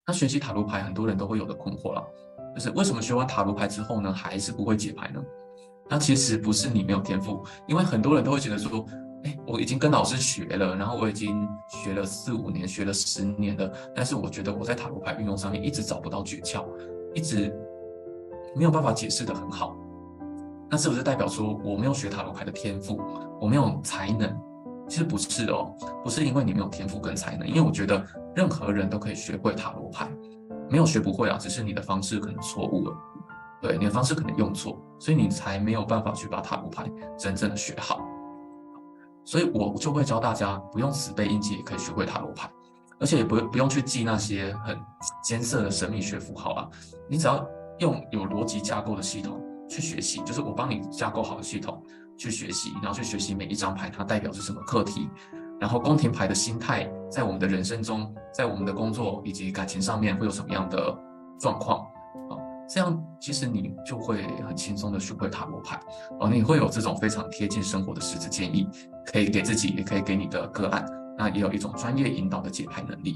那学习塔罗牌，很多人都会有的困惑啦，就是为什么学完塔罗牌之后呢，还是不会解牌呢？那其实不是你没有天赋，因为很多人都会觉得说，哎，我已经跟老师学了，然后我已经学了4、5年，学了10年了，但是我觉得我在塔罗牌运用上面一直找不到诀窍，一直没有办法解释得很好。那是不是代表说我没有学塔罗牌的天赋，我没有才能？其实不是哦，不是因为你没有天赋跟才能，因为我觉得任何人都可以学会塔罗牌，没有学不会啊，只是你的方式可能错误了，对，你的方式可能用错，所以你才没有办法去把塔罗牌真正的学好。所以我就会教大家，不用死背硬记也可以学会塔罗牌，而且也不用去记那些很艰涩的神秘学符号啊，你只要用有逻辑架构的系统去学习，就是我帮你架构好的系统去学习，然后去学习每一张牌它代表是什么课题，然后宫廷牌的心态在我们的人生中，在我们的工作以及感情上面会有什么样的状况啊？这样其实你就会很轻松的学会塔罗牌哦，你会有这种非常贴近生活的实质建议，可以给自己，也可以给你的个案，那也有一种专业引导的解牌能力。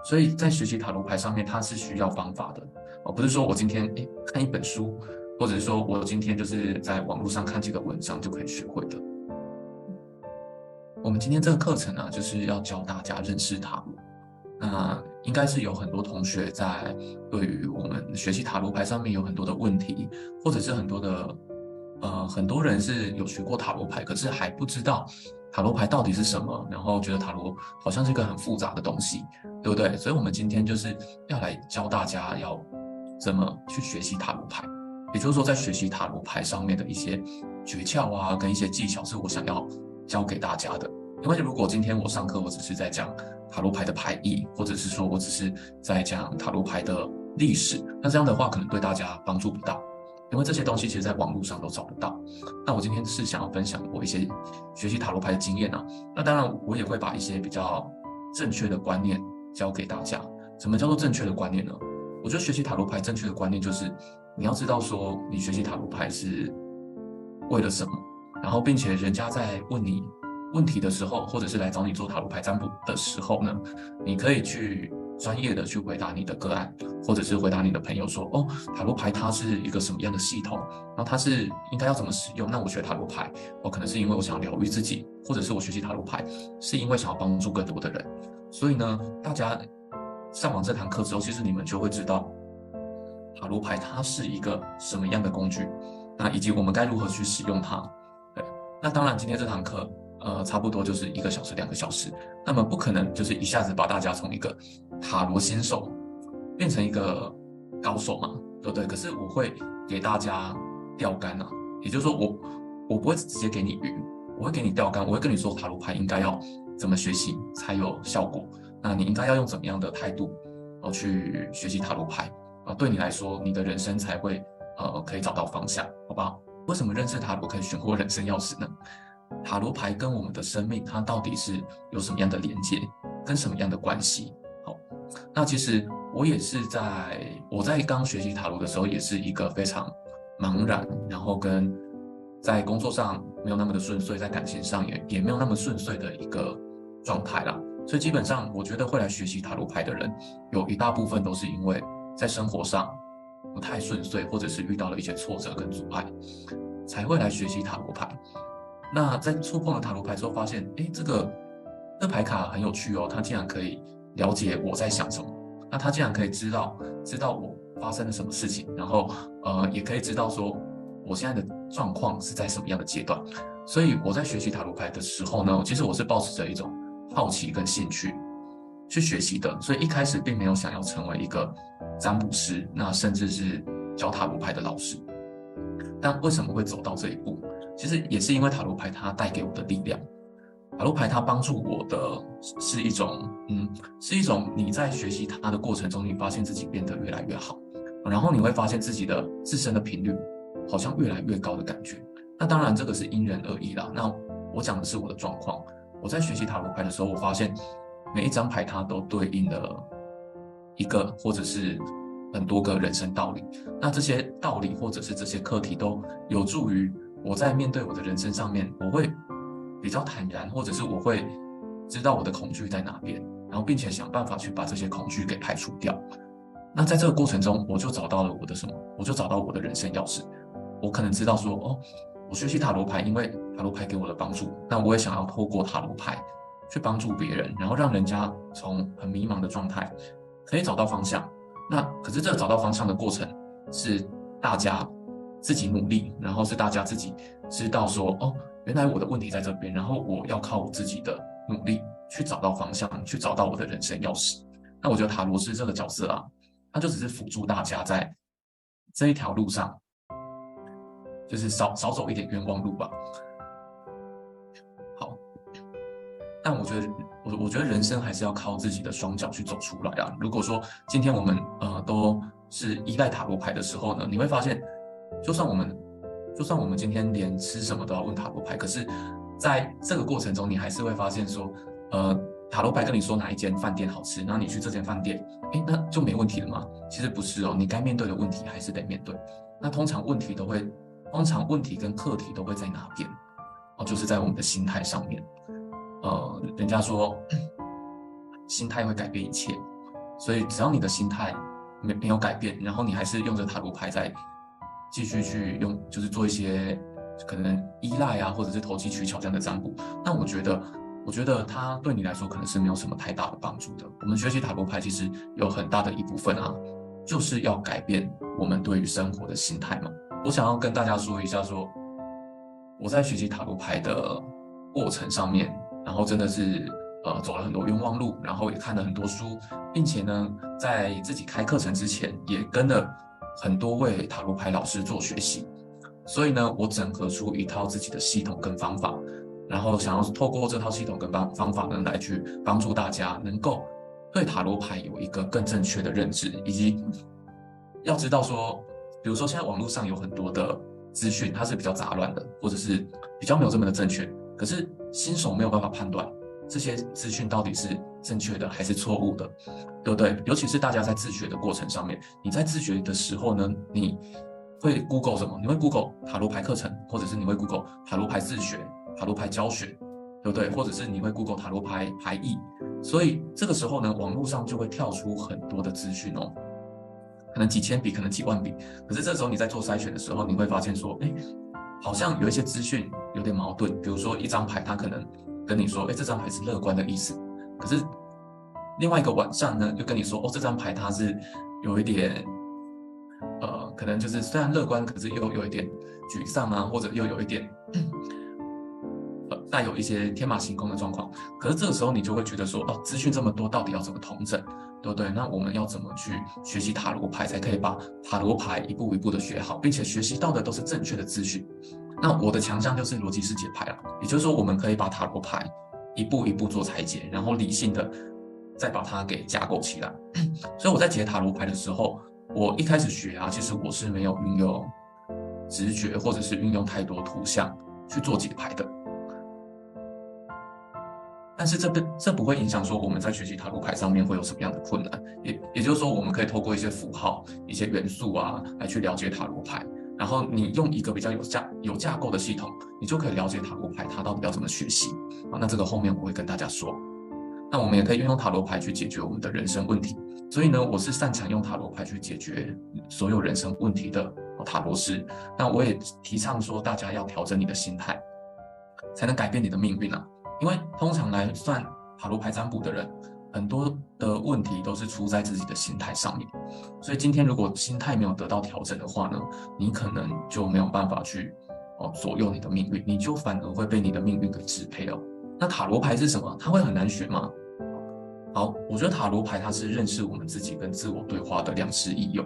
所以在学习塔罗牌上面，它是需要方法的哦，不是说我今天看一本书，或者说我今天就是在网络上看几个文章就可以学会的。我们今天这个课程呢，就是要教大家认识塔罗。那应该是有很多同学在对于我们学习塔罗牌上面有很多的问题，或者是很多人是有学过塔罗牌，可是还不知道塔罗牌到底是什么，然后觉得塔罗好像是一个很复杂的东西，对不对？所以我们今天就是要来教大家要怎么去学习塔罗牌，也就是说在学习塔罗牌上面的一些诀窍啊，跟一些技巧是我想要教给大家的。因为如果今天我上课我只是在讲塔罗牌的牌意，或者是说我只是在讲塔罗牌的历史，那这样的话可能对大家帮助不大，因为这些东西其实在网络上都找得到。那我今天是想要分享我一些学习塔罗牌的经验啊，那当然我也会把一些比较正确的观念教给大家。什么叫做正确的观念呢？我觉得学习塔罗牌正确的观念就是你要知道说你学习塔罗牌是为了什么，然后并且人家在问你问题的时候，或者是来找你做塔罗牌占卜的时候呢，你可以去专业的去回答你的个案，或者是回答你的朋友说，哦，塔罗牌它是一个什么样的系统，然后它是应该要怎么使用。那我学塔罗牌，可能是因为我想要疗愈自己，或者是我学习塔罗牌是因为想要帮助更多的人。所以呢，大家上完这堂课之后，其实你们就会知道塔罗牌它是一个什么样的工具，那以及我们该如何去使用它。对，那当然今天这堂课差不多就是1个小时、2个小时，那么不可能就是一下子把大家从一个塔罗新手变成一个高手嘛，对不对？可是我会给大家钓竿啊，也就是说我不会直接给你鱼，我会给你钓竿，我会跟你说塔罗牌应该要怎么学习才有效果，那你应该要用怎么样的态度去学习塔罗牌对你来说，你的人生才会可以找到方向，好不好？为什么认识塔罗可以选获人生钥匙呢？塔罗牌跟我们的生命，它到底是有什么样的连接，跟什么样的关系？好，那其实我也是我在刚学习塔罗的时候，也是一个非常茫然，然后跟在工作上没有那么的顺遂，在感情上也没有那么顺遂的一个状态啦。所以基本上，我觉得会来学习塔罗牌的人，有一大部分都是因为在生活上不太顺遂，或者是遇到了一些挫折跟阻碍，才会来学习塔罗牌。那在触碰了塔罗牌之后，发现，这牌卡很有趣哦，它竟然可以了解我在想什么，那它竟然可以知道我发生了什么事情，然后也可以知道说我现在的状况是在什么样的阶段。所以我在学习塔罗牌的时候呢，其实我是抱持着一种好奇跟兴趣去学习的，所以一开始并没有想要成为一个占卜师，那甚至是教塔罗牌的老师。但为什么会走到这一步？其实也是因为塔罗牌它带给我的力量。塔罗牌它帮助我的是一种你在学习它的过程中，你发现自己变得越来越好，然后你会发现自己的自身的频率好像越来越高的感觉。那当然这个是因人而异啦。那我讲的是我的状况。我在学习塔罗牌的时候，我发现每一张牌它都对应了一个或者是很多个人生道理。那这些道理或者是这些课题都有助于我在面对我的人生上面，我会比较坦然，或者是我会知道我的恐惧在哪边，然后并且想办法去把这些恐惧给排除掉。那在这个过程中，我就找到了我的什么？我就找到我的人生钥匙。我可能知道说，哦，我学习塔罗牌，因为塔罗牌给我的帮助，那我也想要透过塔罗牌去帮助别人，然后让人家从很迷茫的状态可以找到方向。那可是这个找到方向的过程是大家自己努力，然后是大家自己知道说，哦，原来我的问题在这边，然后我要靠我自己的努力去找到方向，去找到我的人生钥匙。那我觉得塔罗师这个角色啊，他就只是辅助大家在这一条路上，就是少走一点冤枉路吧。好，但我觉得人生还是要靠自己的双脚去走出来啊。如果说今天我们都是依赖塔罗牌的时候呢，你会发现，就算我们今天连吃什么都要问塔罗牌，可是在这个过程中，你还是会发现说，塔罗牌跟你说哪一间饭店好吃，然后你去这间饭店，那就没问题了吗？其实不是哦，你该面对的问题还是得面对。那通常问题跟课题都会在哪边？哦，就是在我们的心态上面。人家说心态会改变一切，所以只要你的心态没有改变，然后你还是用着塔罗牌在继续去用，就是做一些可能依赖啊，或者是投机取巧这样的占卜，那我觉得它对你来说可能是没有什么太大的帮助的。我们学习塔罗牌其实有很大的一部分啊，就是要改变我们对于生活的心态嘛。我想要跟大家说一下说，我在学习塔罗牌的过程上面，然后真的是走了很多冤枉路，然后也看了很多书，并且呢，在自己开课程之前，也跟了很多位塔罗牌老师做学习。所以呢，我整合出一套自己的系统跟方法，然后想要透过这套系统跟方法呢，来去帮助大家能够对塔罗牌有一个更正确的认知，以及要知道说，比如说现在网络上有很多的资讯，它是比较杂乱的，或者是比较没有这么的正确，可是新手没有办法判断这些资讯到底是正确的还是错误的，对不对？尤其是大家在自学的过程上面，你在自学的时候呢，你会 Google 什么？你会 Google 塔罗牌课程，或者是你会 Google 塔罗牌自学、塔罗牌教学，对不对？或者是你会 Google 塔罗牌牌意。所以这个时候呢，网络上就会跳出很多的资讯哦，可能几千笔，可能几万笔。可是这时候你在做筛选的时候，你会发现说，好像有一些资讯有点矛盾。比如说一张牌，它可能跟你说，这张牌是乐观的意思，可是另外一个网站呢，就跟你说，这张牌它是有一点，可能就是虽然乐观，可是又有一点沮丧啊，或者又有一点，带有一些天马行空的状况。可是这个时候你就会觉得说，资讯这么多，到底要怎么统整，对不对？那我们要怎么去学习塔罗牌，才可以把塔罗牌一步一步的学好，并且学习到的都是正确的资讯？那我的强项就是逻辑式解牌了，也就是说，我们可以把塔罗牌一步一步做拆解，然后理性的再把它给架构起来。所以我在解塔罗牌的时候，我一开始学啊，其实我是没有运用直觉或者是运用太多图像去做解牌的。但是这不会影响说我们在学习塔罗牌上面会有什么样的困难，也就是说，我们可以透过一些符号、一些元素啊，来去了解塔罗牌。然后你用一个比较有架构的系统，你就可以了解塔罗牌它到底要怎么学习啊。那这个后面我会跟大家说。那我们也可以运用塔罗牌去解决我们的人生问题。所以呢，我是擅长用塔罗牌去解决所有人生问题的塔罗师。那我也提倡说，大家要调整你的心态，才能改变你的命运啊。因为通常来算塔罗牌占卜的人，很多的问题都是出在自己的心态上面。所以今天如果心态没有得到调整的话呢，你可能就没有办法去左右你的命运，你就反而会被你的命运给支配哦。那塔罗牌是什么？它会很难学吗？好，我觉得塔罗牌它是认识我们自己跟自我对话的良师益友。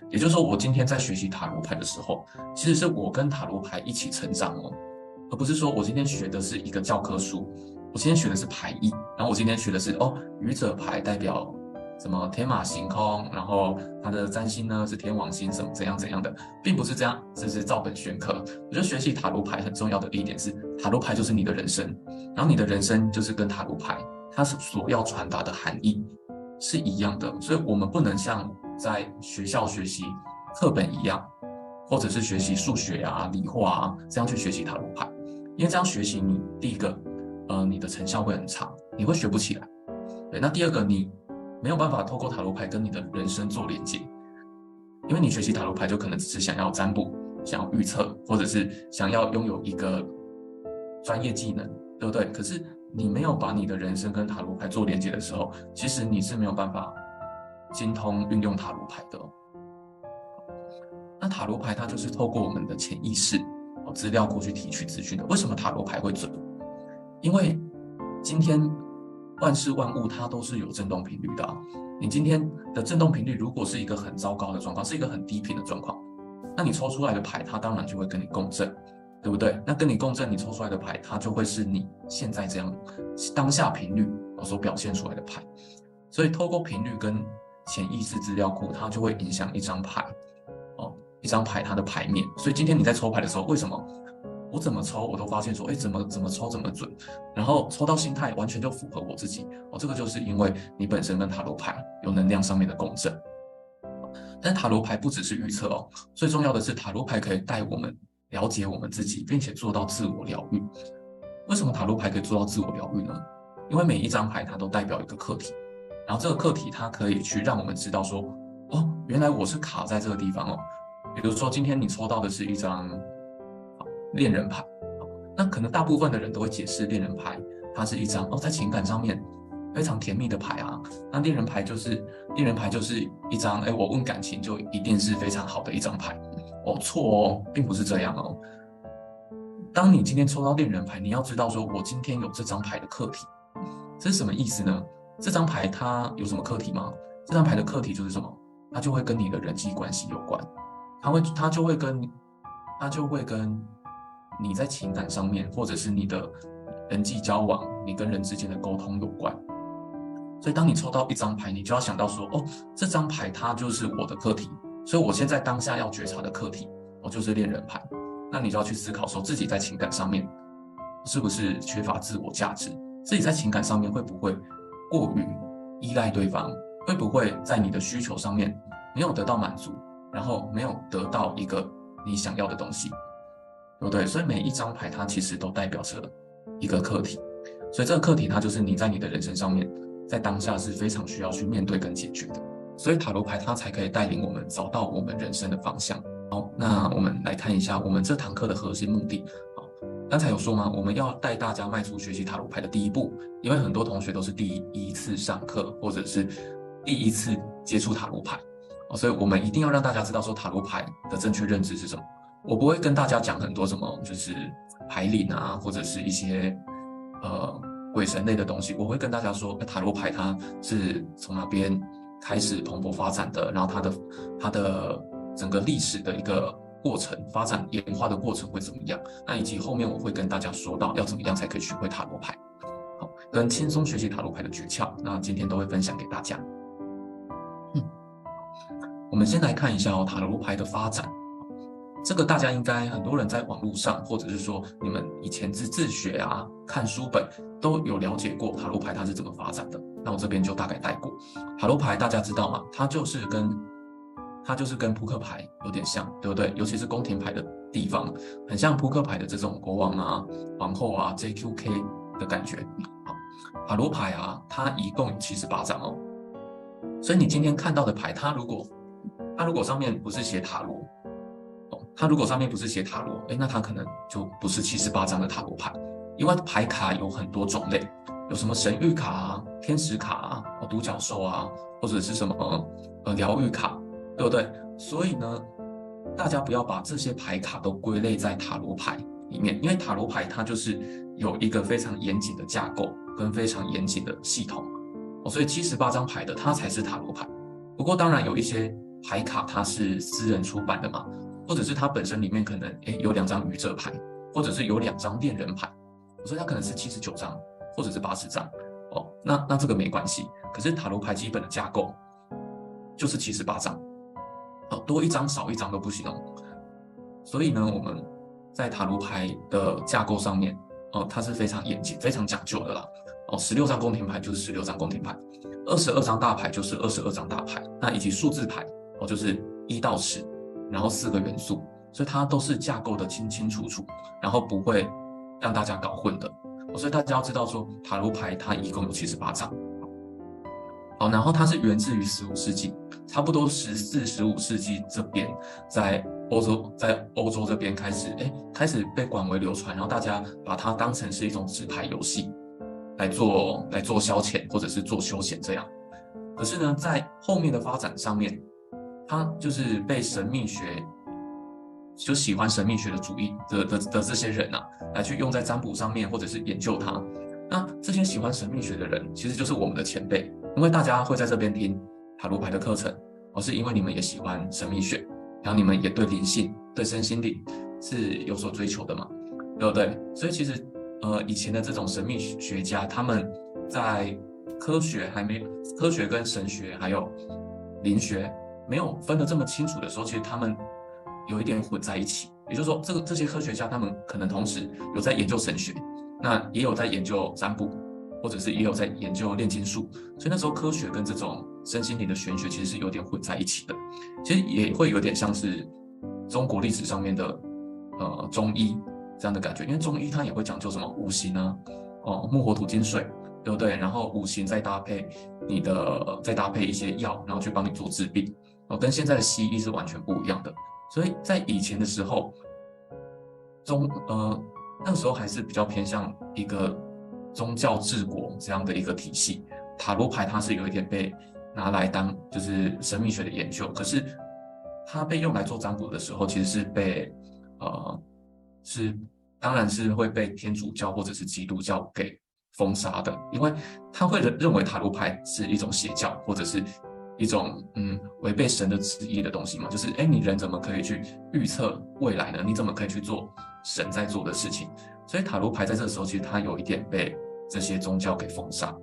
也就是说，我今天在学习塔罗牌的时候，其实是我跟塔罗牌一起成长哦。而不是说我今天学的是一个教科书，我今天学的是牌意，然后我今天学的是愚者牌代表什么天马行空，然后它的占星呢是天王星什么怎样怎样的，并不是这样，这是照本宣科。我觉得学习塔罗牌很重要的一点是，塔罗牌就是你的人生，然后你的人生就是跟塔罗牌它所要传达的含义是一样的，所以我们不能像在学校学习课本一样，或者是学习数学啊、理化啊这样去学习塔罗牌。因为这样学习，你第一个，你的成效会很差，你会学不起来。对，那第二个，你没有办法透过塔罗牌跟你的人生做连接，因为你学习塔罗牌就可能只是想要占卜、想要预测，或者是想要拥有一个专业技能，对不对？可是你没有把你的人生跟塔罗牌做连接的时候，其实你是没有办法精通运用塔罗牌的。那塔罗牌它就是透过我们的潜意识资料库去提取资讯的。为什么塔罗牌会准？因为今天万事万物它都是有振动频率的你今天的振动频率如果是一个很糟糕的状况，是一个很低频的状况，那你抽出来的牌它当然就会跟你共振，对不对？那跟你共振，你抽出来的牌它就会是你现在这样当下频率所表现出来的牌。所以透过频率跟潜意识资料库，它就会影响一张牌一张牌它的牌面。所以今天你在抽牌的时候，为什么我怎么抽我都发现说，怎么抽怎么准，然后抽到心态完全就符合我自己这个就是因为你本身跟塔罗牌有能量上面的共振。但塔罗牌不只是预测最重要的是塔罗牌可以带我们了解我们自己，并且做到自我疗愈。为什么塔罗牌可以做到自我疗愈呢？因为每一张牌它都代表一个课题，然后这个课题它可以去让我们知道说，原来我是卡在这个地方比如说今天你抽到的是一张恋人牌，那可能大部分的人都会解释恋人牌它是一张在情感上面非常甜蜜的牌那恋人牌就是一张我问感情就一定是非常好的一张牌错并不是这样当你今天抽到恋人牌，你要知道说我今天有这张牌的课题，这是什么意思呢？这张牌它有什么课题吗？这张牌的课题就是什么？它就会跟你的人际关系有关，它就会跟你在情感上面，或者是你的人际交往，你跟人之间的沟通有关。所以当你抽到一张牌，你就要想到说，这张牌它就是我的课题，所以我现在当下要觉察的课题就是恋人牌。那你就要去思考说，自己在情感上面是不是缺乏自我价值，自己在情感上面会不会过于依赖对方，会不会在你的需求上面没有得到满足，然后没有得到一个你想要的东西，对不对？所以每一张牌它其实都代表着一个课题，所以这个课题它就是你在你的人生上面在当下是非常需要去面对跟解决的，所以塔罗牌它才可以带领我们找到我们人生的方向。好，那我们来看一下我们这堂课的核心目的。刚才有说吗？我们要带大家迈出学习塔罗牌的第一步，因为很多同学都是第一次上课，或者是第一次接触塔罗牌，所以我们一定要让大家知道说塔罗牌的正确认知是什么。我不会跟大家讲很多什么就是牌理或者是一些鬼神类的东西，我会跟大家说塔罗牌它是从哪边开始蓬勃发展的，然后它的整个历史的一个过程发展演化的过程会怎么样，那以及后面我会跟大家说到要怎么样才可以学会塔罗牌，好，跟轻松学习塔罗牌的诀窍，那今天都会分享给大家。我们先来看一下塔罗牌的发展，这个大家应该很多人在网络上，或者是说你们以前自学看书本都有了解过塔罗牌它是怎么发展的，那我这边就大概带过。塔罗牌大家知道吗？它就是跟扑克牌有点像，对不对？尤其是宫廷牌的地方，很像扑克牌的这种国王皇后JQK 的感觉。塔罗牌它一共有78张所以你今天看到的牌，它如果上面不是写塔罗那它可能就不是78张的塔罗牌，因为牌卡有很多种类，有什么神谕卡天使卡独角兽或者是什么疗愈卡，对不对？所以呢，大家不要把这些牌卡都归类在塔罗牌里面，因为塔罗牌它就是有一个非常严谨的架构跟非常严谨的系统所以78张牌的它才是塔罗牌。不过当然有一些牌卡它是私人出版的嘛，或者是它本身里面可能有2张愚者牌，或者是有2张恋人牌，所以它可能是79张或者是80张那这个没关系。可是塔罗牌基本的架构就是78张多一张少一张都不行所以呢，我们在塔罗牌的架构上面它是非常严谨非常讲究的啦16张宫廷牌就是16张宫廷牌，22张大牌就是22张大牌，那以及数字牌就是1到10，然后4个元素，所以它都是架构的清清楚楚，然后不会让大家搞混的所以大家要知道说塔罗牌它一共有78张。好，然后它是源自于15世纪，差不多14、15世纪这边，在欧洲这边开始被广为流传，然后大家把它当成是一种纸牌游戏来做消遣或者是做休闲这样。可是呢，在后面的发展上面，它就是被神秘学就喜欢神秘学的主义的这些人啊，来去用在占卜上面或者是研究它。那这些喜欢神秘学的人，其实就是我们的前辈，因为大家会在这边听塔罗牌的课程，是因为你们也喜欢神秘学，然后你们也对灵性、对身心灵是有所追求的嘛，对不对？所以其实以前的这种神秘学家，他们在科学跟神学还有灵学没有分得这么清楚的时候，其实他们有一点混在一起。也就是说，这些科学家他们可能同时有在研究神学，那也有在研究占卜，或者是也有在研究炼金术，所以那时候科学跟这种身心灵的玄学其实是有点混在一起的。其实也会有点像是中国历史上面的中医这样的感觉，因为中医它也会讲究什么五行啊，木火土金水，对不对？然后五行再搭配再搭配一些药，然后去帮你做治病，跟现在的西医是完全不一样的。所以在以前的时候，那个时候还是比较偏向一个宗教治国这样的一个体系。塔罗牌它是有一点被拿来当就是神秘学的研究，可是它被用来做占卜的时候，其实是当然是会被天主教或者是基督教给封杀的，因为他会认为塔罗牌是一种邪教，或者是一种违背神的旨意的东西嘛，就是你人怎么可以去预测未来呢？你怎么可以去做神在做的事情？所以塔罗牌在这个时候其实它有一点被这些宗教给封杀。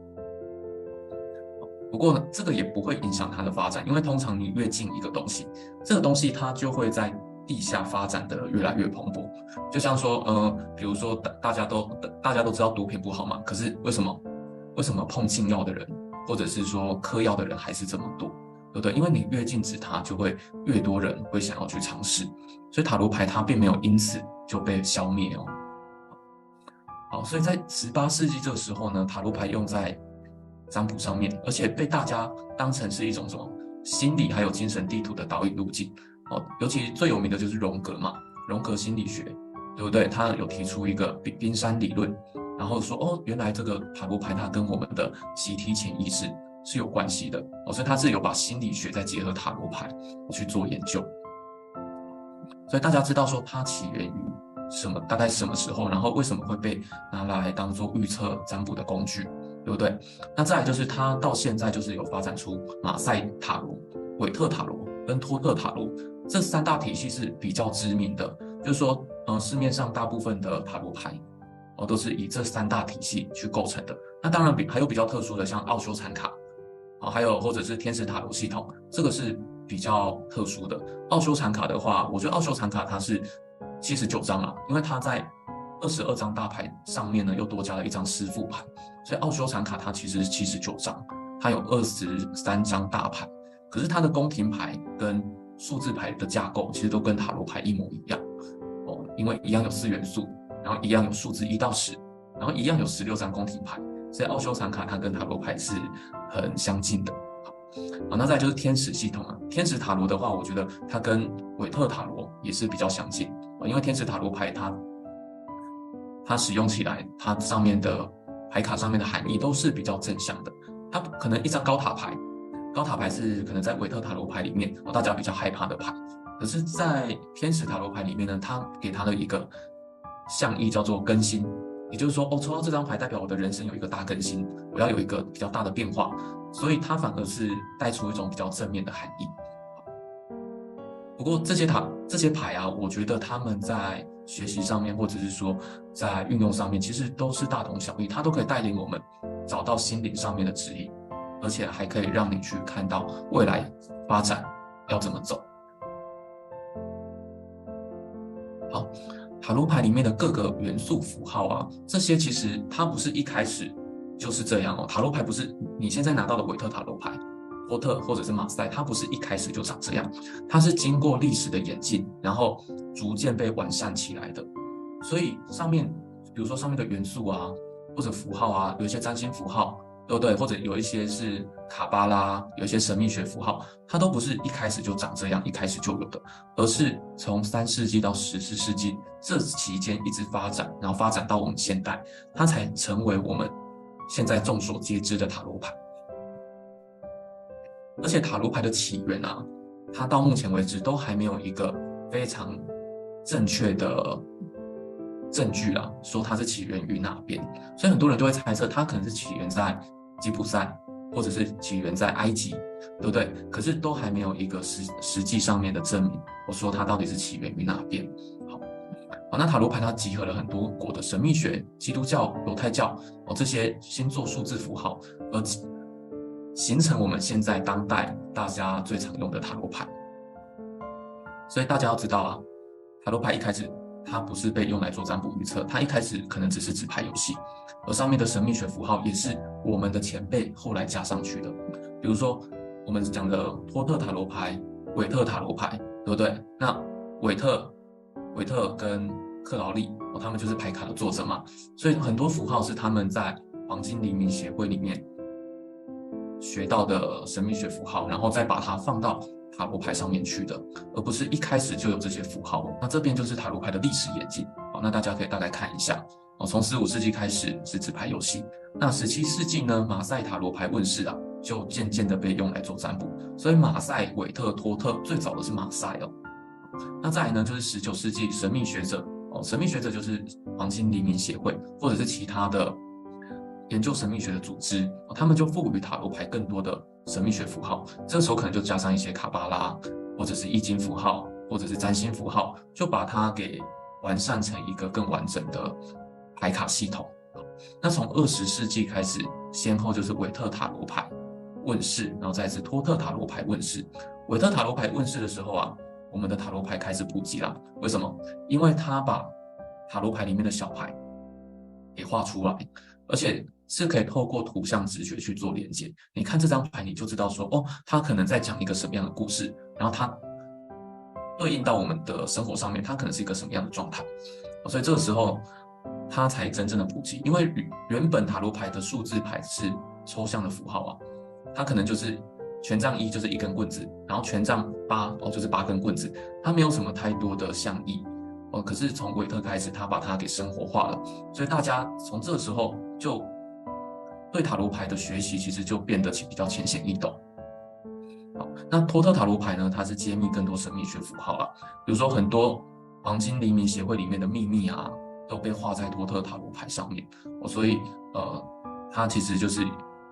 不过呢，这个也不会影响它的发展，因为通常你越近一个东西，这个东西它就会在地下发展的越来越蓬勃。就像说，比如说大家都知道毒品不好嘛，可是为什么碰禁药的人，或者是说嗑药的人还是这么多，对不对？因为你越禁止它，就会越多人会想要去尝试。所以塔罗牌它并没有因此就被消灭哦。好，所以在18世纪这个时候呢，塔罗牌用在占卜上面，而且被大家当成是一种什么心理还有精神地图的导引路径。尤其最有名的就是荣格嘛，荣格心理学，对不对？他有提出一个冰山理论，然后说原来这个塔罗牌它跟我们的集体潜意识是有关系的，所以他是有把心理学再结合塔罗牌去做研究。所以大家知道说它起源于大概什么时候，然后为什么会被拿来当做预测占卜的工具，对不对？那再来就是它到现在就是有发展出马赛塔罗、韦特塔罗跟托特塔罗这3大体系是比较知名的，就是说市面上大部分的塔罗牌都是以这3大体系去构成的。那当然还有比较特殊的，像奥修禅卡还有或者是天使塔罗系统，这个是比较特殊的。奥修禅卡的话，我觉得奥修禅卡它是79张啊，因为它在22张大牌上面呢又多加了一张师傅牌，所以奥修禅卡它其实是79张，它有23张大牌，可是它的宫廷牌跟数字牌的架构其实都跟塔罗牌一模一样因為一样有4元素，然后一样有数字1到10，然后一样有16张宫廷牌，所以奥修禅卡它跟塔罗牌是很相近的。好，那再来就是天使系统啊。天使塔罗的话，我觉得它跟韦特塔罗也是比较相近因为天使塔罗牌它使用起来，它上面的牌卡上面的含义都是比较正向的。它可能一张高塔牌是可能在韦特塔罗牌里面大家比较害怕的牌，可是在天使塔罗牌里面呢，它给它的一个象意叫做更新，也就是说抽到这张牌代表我的人生有一个大更新，我要有一个比较大的变化，所以它反而是带出一种比较正面的含义。不过这些牌啊，我觉得他们在学习上面或者是说在运用上面其实都是大同小异，它都可以带领我们找到心灵上面的指引，而且还可以让你去看到未来发展要怎么走。好，塔罗牌里面的各个元素符号啊，这些其实它不是一开始就是这样塔罗牌不是你现在拿到的韦特塔罗牌、托特或者是马赛，它不是一开始就长这样，它是经过历史的演进，然后逐渐被完善起来的。所以比如说上面的元素啊，或者符号啊，有一些占星符号，对不对？或者有一些是卡巴拉，有一些神秘学符号，它都不是一开始就长这样，一开始就有的，而是从3世纪到14世纪这期间一直发展，然后发展到我们现代，它才成为我们现在众所皆知的塔罗牌。而且塔罗牌的起源啊，它到目前为止都还没有一个非常正确的证据啦，说它是起源于哪边，所以很多人就会猜测它可能是起源在吉普赛，或者是起源在埃及，对不对？可是都还没有一个实际上面的证明，我说它到底是起源于哪边。好，那塔罗牌它集合了很多国的神秘学、基督教、犹太教这些星座数字符号，而形成我们现在当代大家最常用的塔罗牌。所以大家要知道啊，塔罗牌一开始它不是被用来做占卜预测，它一开始可能只是纸牌游戏，而上面的神秘学符号也是我们的前辈后来加上去的。比如说我们讲的托特塔罗牌、韦特塔罗牌，对不对？那韦特跟克劳利他们就是牌卡的作者嘛，所以很多符号是他们在黄金黎明协会里面学到的神秘学符号，然后再把它放到塔罗牌上面去的，而不是一开始就有这些符号。那这边就是塔罗牌的历史演进。好，那大家可以大概看一下。从15世纪开始是纸牌游戏，那17世纪呢，马赛塔罗牌问世啊，就渐渐的被用来做占卜。所以马赛、韦特、托特最早的是马赛哦。那再来呢，就是19世纪神秘学者神秘学者就是黄金黎明协会或者是其他的研究神秘学的组织，他们就赋予塔罗牌更多的神秘学符号，这个时候可能就加上一些卡巴拉，或者是易经符号，或者是占星符号，就把它给完善成一个更完整的牌卡系统。那从20世纪开始，先后就是韦特塔罗牌问世，然后再是托特塔罗牌问世。韦特塔罗牌问世的时候啊，我们的塔罗牌开始普及了。为什么？因为他把塔罗牌里面的小牌给画出来，而且是可以透过图像直觉去做连接。你看这张牌，你就知道说，它可能在讲一个什么样的故事，然后它对应到我们的生活上面，它可能是一个什么样的状态。所以这个时候它才真正的普及。因为原本塔罗牌的数字牌是抽象的符号啊，它可能就是权杖1就是1根棍子，然后权杖8就是8根棍子，它没有什么太多的象意。可是从韦特开始，他把它给生活化了，所以大家从这个时候就对塔罗牌的学习其实就变得比较浅显易懂。好，那托特塔罗牌呢，它是揭秘更多神秘学符号啊，比如说很多黄金黎明协会里面的秘密啊，都被画在托特塔罗牌上面。所以它其实就是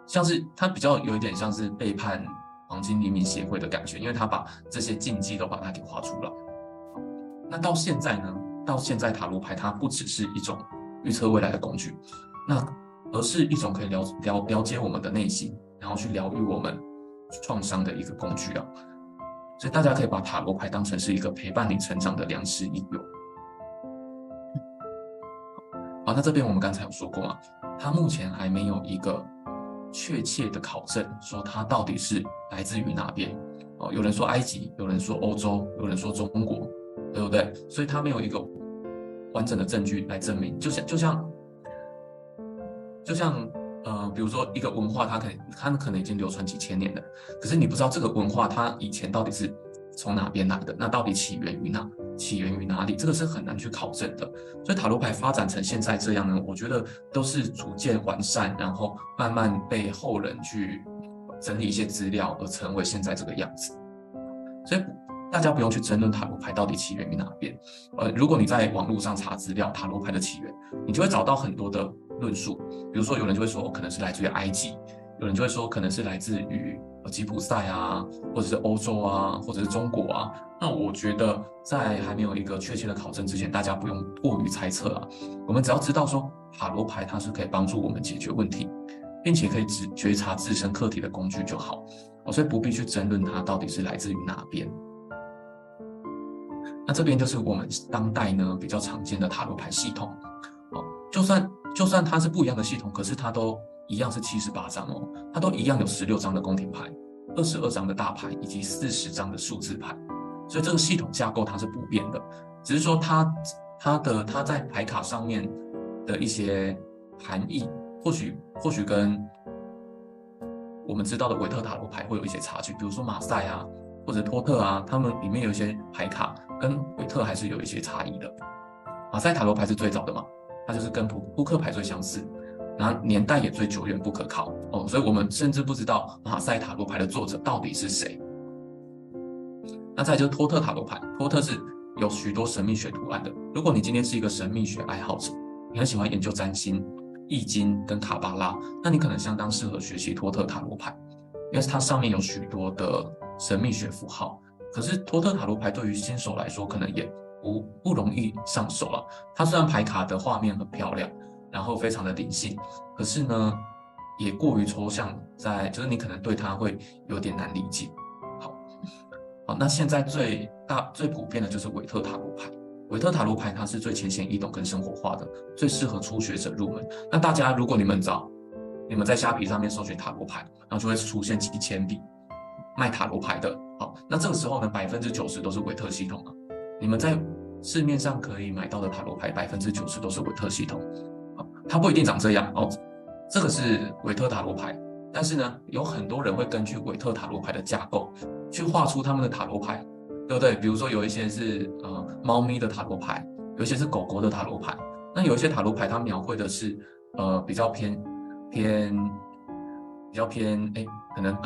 像是它比较有一点像是背叛黄金黎明协会的感觉，因为它把这些禁忌都把它给画出来。那到现在呢？到现在塔罗牌它不只是一种预测未来的工具，而是一种可以了解我们的内心，然后去疗愈我们创伤的一个工具啊。所以大家可以把塔罗牌当成是一个陪伴你成长的良师益友。好，那这边我们刚才有说过嘛，它目前还没有一个确切的考证，说它到底是来自于哪边。有人说埃及，有人说欧洲，有人说中国，对不对？所以它没有一个完整的证据来证明。就像比如说一个文化，它可能已经流传几千年了，可是你不知道这个文化它以前到底是从哪边来的，那到底起源于哪里，这个是很难去考证的。所以塔罗牌发展成现在这样呢，我觉得都是逐渐完善，然后慢慢被后人去整理一些资料，而成为现在这个样子。所以大家不用去争论塔罗牌到底起源于哪边。如果你在网络上查资料，塔罗牌的起源，你就会找到很多的论述。比如说，有人就会说，可能是来自于埃及；有人就会说，可能是来自于吉普赛啊，或者是欧洲啊，或者是中国啊。那我觉得，在还没有一个确切的考证之前，大家不用过于猜测啊。我们只要知道说，塔罗牌它是可以帮助我们解决问题，并且可以觉察自身课题的工具就好。所以不必去争论它到底是来自于哪边。那这边就是我们当代呢比较常见的塔罗牌系统。就算它是不一样的系统，可是它都一样是78张哦，它都一样有16张的宫廷牌、22张的大牌以及40张的数字牌，所以这个系统架构它是不变的，只是说它在牌卡上面的一些含义，或许跟我们知道的韦特塔罗牌会有一些差距，比如说马赛啊或者托特啊，他们里面有一些牌卡跟韦特还是有一些差异的。马赛塔罗牌是最早的嘛，它就是跟扑克牌最相似，然后年代也最久远不可靠哦，所以我们甚至不知道马赛塔罗牌的作者到底是谁。那再就是托特塔罗牌，托特是有许多神秘学图案的。如果你今天是一个神秘学爱好者，你很喜欢研究占星、易经跟卡巴拉，那你可能相当适合学习托特塔罗牌，因为它上面有许多的神秘学符号。可是托特塔罗牌对于新手来说，可能也不容易上手了。它虽然牌卡的画面很漂亮，然后非常的灵性，可是呢，也过于抽象，就是你可能对它会有点难理解。好，那现在最普遍的就是韦特塔罗牌。韦特塔罗牌它是最浅显易懂跟生活化的，最适合初学者入门。那大家如果你们在虾皮上面搜寻塔罗牌，然后就会出现几千笔卖塔罗牌的。好，那这个时候呢，90%都是韦特系统啊。你们在市面上可以买到的塔罗牌90%都是韦特系统。好，它不一定长这样哦。这个是韦特塔罗牌，但是呢，有很多人会根据韦特塔罗牌的架构去画出他们的塔罗牌，对不对？比如说有一些是猫咪的塔罗牌，有一些是狗狗的塔罗牌。那有一些塔罗牌它描绘的是比较偏可能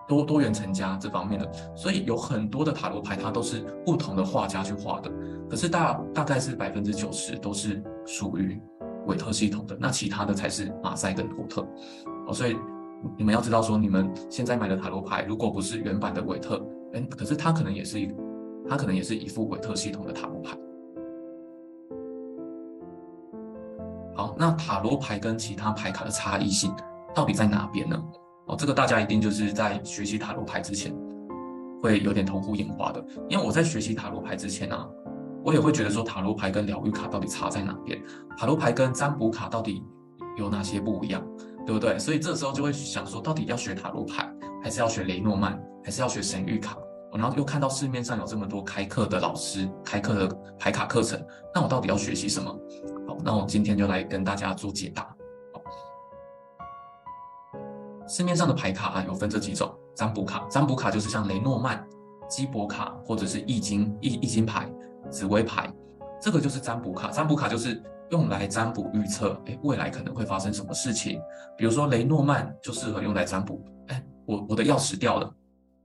多元成家这方面的，所以有很多的塔罗牌它都是不同的画家去画的。可是大概是90%都是属于韦特系统的，那其他的才是马赛跟托特哦。所以你们要知道说，你们现在买的塔罗牌如果不是原版的韦特，可是它可能也是一副韦特系统的塔罗牌。好，那塔罗牌跟其他牌卡的差异性到底在哪边呢？哦，这个大家一定就是在学习塔罗牌之前会有点头昏眼花的，因为我在学习塔罗牌之前啊，我也会觉得说塔罗牌跟疗愈卡到底差在哪边，塔罗牌跟占卜卡到底有哪些不一样，对不对？所以这时候就会想说，到底要学塔罗牌，还是要学雷诺曼，还是要学神谕卡？然后又看到市面上有这么多开课的老师开课的牌卡课程，那我到底要学习什么？好，那我今天就来跟大家做解答。市面上的牌卡有分这几种，占卜卡就是像雷诺曼、基博卡或者是易经牌、紫微牌，这个就是占卜卡。占卜卡就是用来占卜预测，未来可能会发生什么事情。比如说雷诺曼就适合用来占卜，我的钥匙掉了，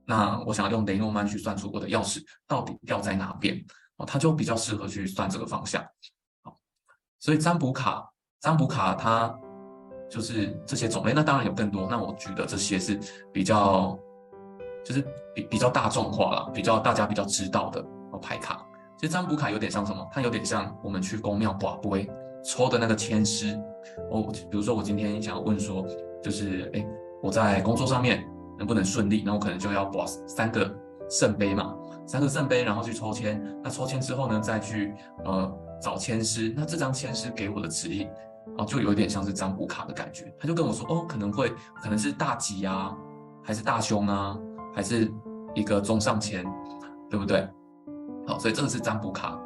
那我想要用雷诺曼去算出我的钥匙到底掉在哪边，它就比较适合去算这个方向。所以占卜卡它就是这些种类，那当然有更多，那我举的这些是比较大众化了，大家比较知道的牌卡。其实占卜卡有点像什么？它有点像我们去宫庙卜杯抽的那个签诗。比如说我今天想要问说，就是我在工作上面能不能顺利，那我可能就要卜3个圣杯嘛，3个圣杯，然后去抽签。那抽签之后呢，再去找签诗。那这张签诗给我的指引，就有点像是占卜卡的感觉。他就跟我说，可能是大吉啊，还是大凶啊，还是一个中上签，对不对？好，所以这个是占卜卡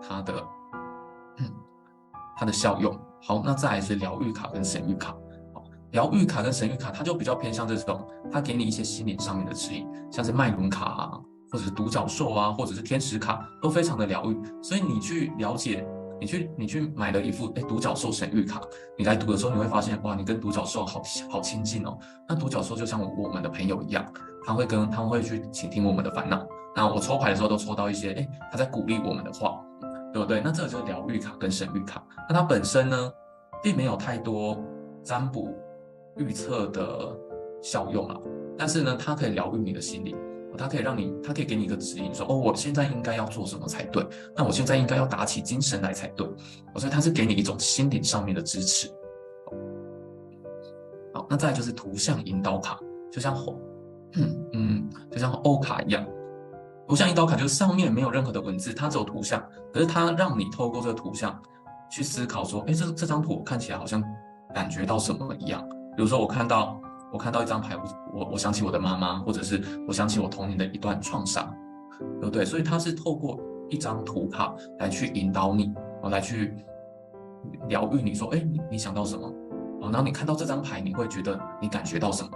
它的效用。好，那再来是疗愈卡跟神谕卡。疗愈卡跟神谕卡，它就比较偏向这种，它给你一些心灵上面的指引，像是脉轮卡啊，或者是独角兽啊，或者是天使卡，都非常的疗愈。所以你去了解，你去买了一副独角兽神谕卡，你来读的时候，你会发现哇，你跟独角兽好亲近哦。那独角兽就像我们的朋友一样，他们会去倾听我们的烦恼。那我抽牌的时候都抽到一些他在鼓励我们的话，对不对？那这个就是疗愈卡跟神谕卡。那它本身呢，并没有太多占卜预测的效用啦，但是呢，它可以疗愈你的心灵，它可以给你一个指引，说我现在应该要做什么才对，那我现在应该要打起精神来才对，所以它是给你一种心灵上面的支持。好，那再来就是图像引导卡，就像欧卡一样。图像引导卡就是上面没有任何的文字，它只有图像，可是它让你透过这个图像去思考说，这张图我看起来好像感觉到什么一样。比如说我看到一张牌，我想起我的妈妈，或者是我想起我童年的一段创伤，对不对？所以它是透过一张图卡来去引导你，来去疗愈你说，你想到什么？然后你看到这张牌，你会觉得你感觉到什么？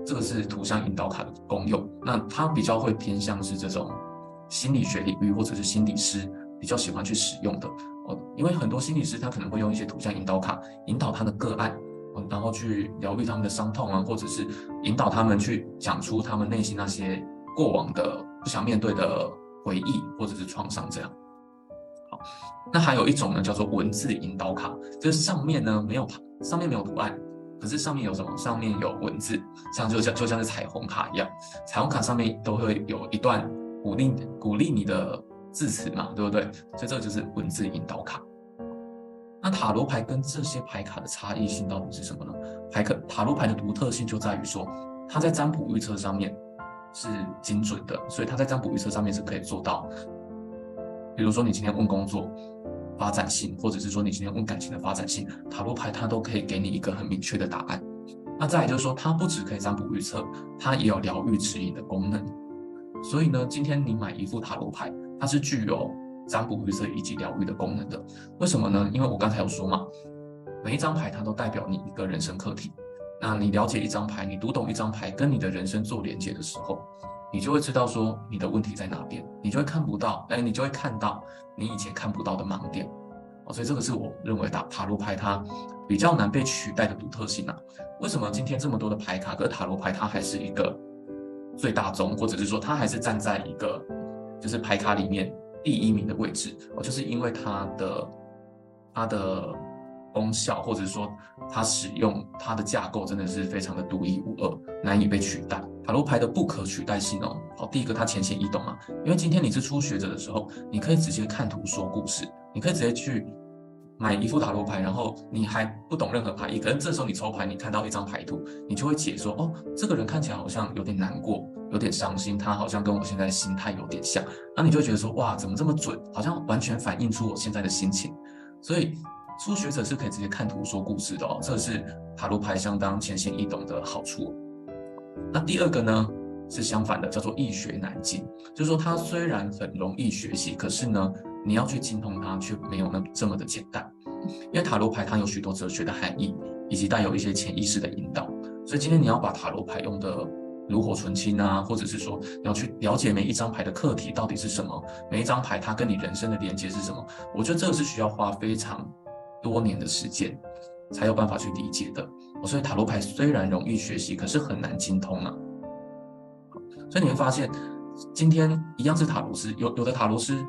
这个是图像引导卡的功用。那它比较会偏向是这种心理学领域或者是心理师比较喜欢去使用的因为很多心理师他可能会用一些图像引导卡引导他的个案，然后去疗愈他们的伤痛啊，或者是引导他们去讲出他们内心那些过往的不想面对的回忆或者是创伤这样。好，那还有一种呢叫做文字引导卡，就是上面没有图案，可是上面有什么？上面有文字，就像是彩虹卡一样，彩虹卡上面都会有一段鼓励你的字词嘛，对不对？所以这个就是文字引导卡。那塔罗牌跟这些牌卡的差异性到底是什么呢？塔罗牌的独特性就在于说，它在占卜预测上面是精准的，所以它在占卜预测上面是可以做到。比如说你今天问工作发展性，或者是说你今天问感情的发展性，塔罗牌它都可以给你一个很明确的答案。那再来就是说，它不只可以占卜预测，它也有疗愈指引的功能。所以呢，今天你买一副塔罗牌，它是具有占卜预测以及疗愈的功能的。为什么呢？因为我刚才有说嘛，每一张牌它都代表你一个人生课题。那你了解一张牌，你读懂一张牌，跟你的人生做连接的时候，你就会知道说你的问题在哪边，你就会看到你以前看不到的盲点。所以这个是我认为塔罗牌它比较难被取代的独特性啊。为什么今天这么多的牌卡，可是塔罗牌它还是一个最大宗，或者是说它还是站在一个就是牌卡里面第一名的位置？就是因为它的功效，或者说它使用它的架构真的是非常的独一无二，难以被取代。塔罗牌的不可取代性第一个它浅显易懂嘛，因为今天你是初学者的时候，你可以直接看图说故事，你可以直接去买一副塔罗牌，然后你还不懂任何牌意，可能这时候你抽牌，你看到一张牌图，你就会解说这个人看起来好像有点难过，有点伤心，他好像跟我现在的心态有点像，然后你就会觉得说哇，怎么这么准，好像完全反映出我现在的心情。所以初学者是可以直接看图说故事的这是塔罗牌相当浅显易懂的好处。那第二个呢是相反的，叫做易学难精，就是说它虽然很容易学习，可是呢你要去精通它却没有这么的简单。因为塔罗牌它有许多哲学的含义，以及带有一些潜意识的引导，所以今天你要把塔罗牌用的炉火纯青啊，或者是说你要去了解每一张牌的课题到底是什么，每一张牌它跟你人生的连接是什么，我觉得这个是需要花非常多年的时间才有办法去理解的。所以塔罗牌虽然容易学习，可是很难精通啊。所以你会发现今天一样是塔罗师，有的塔罗师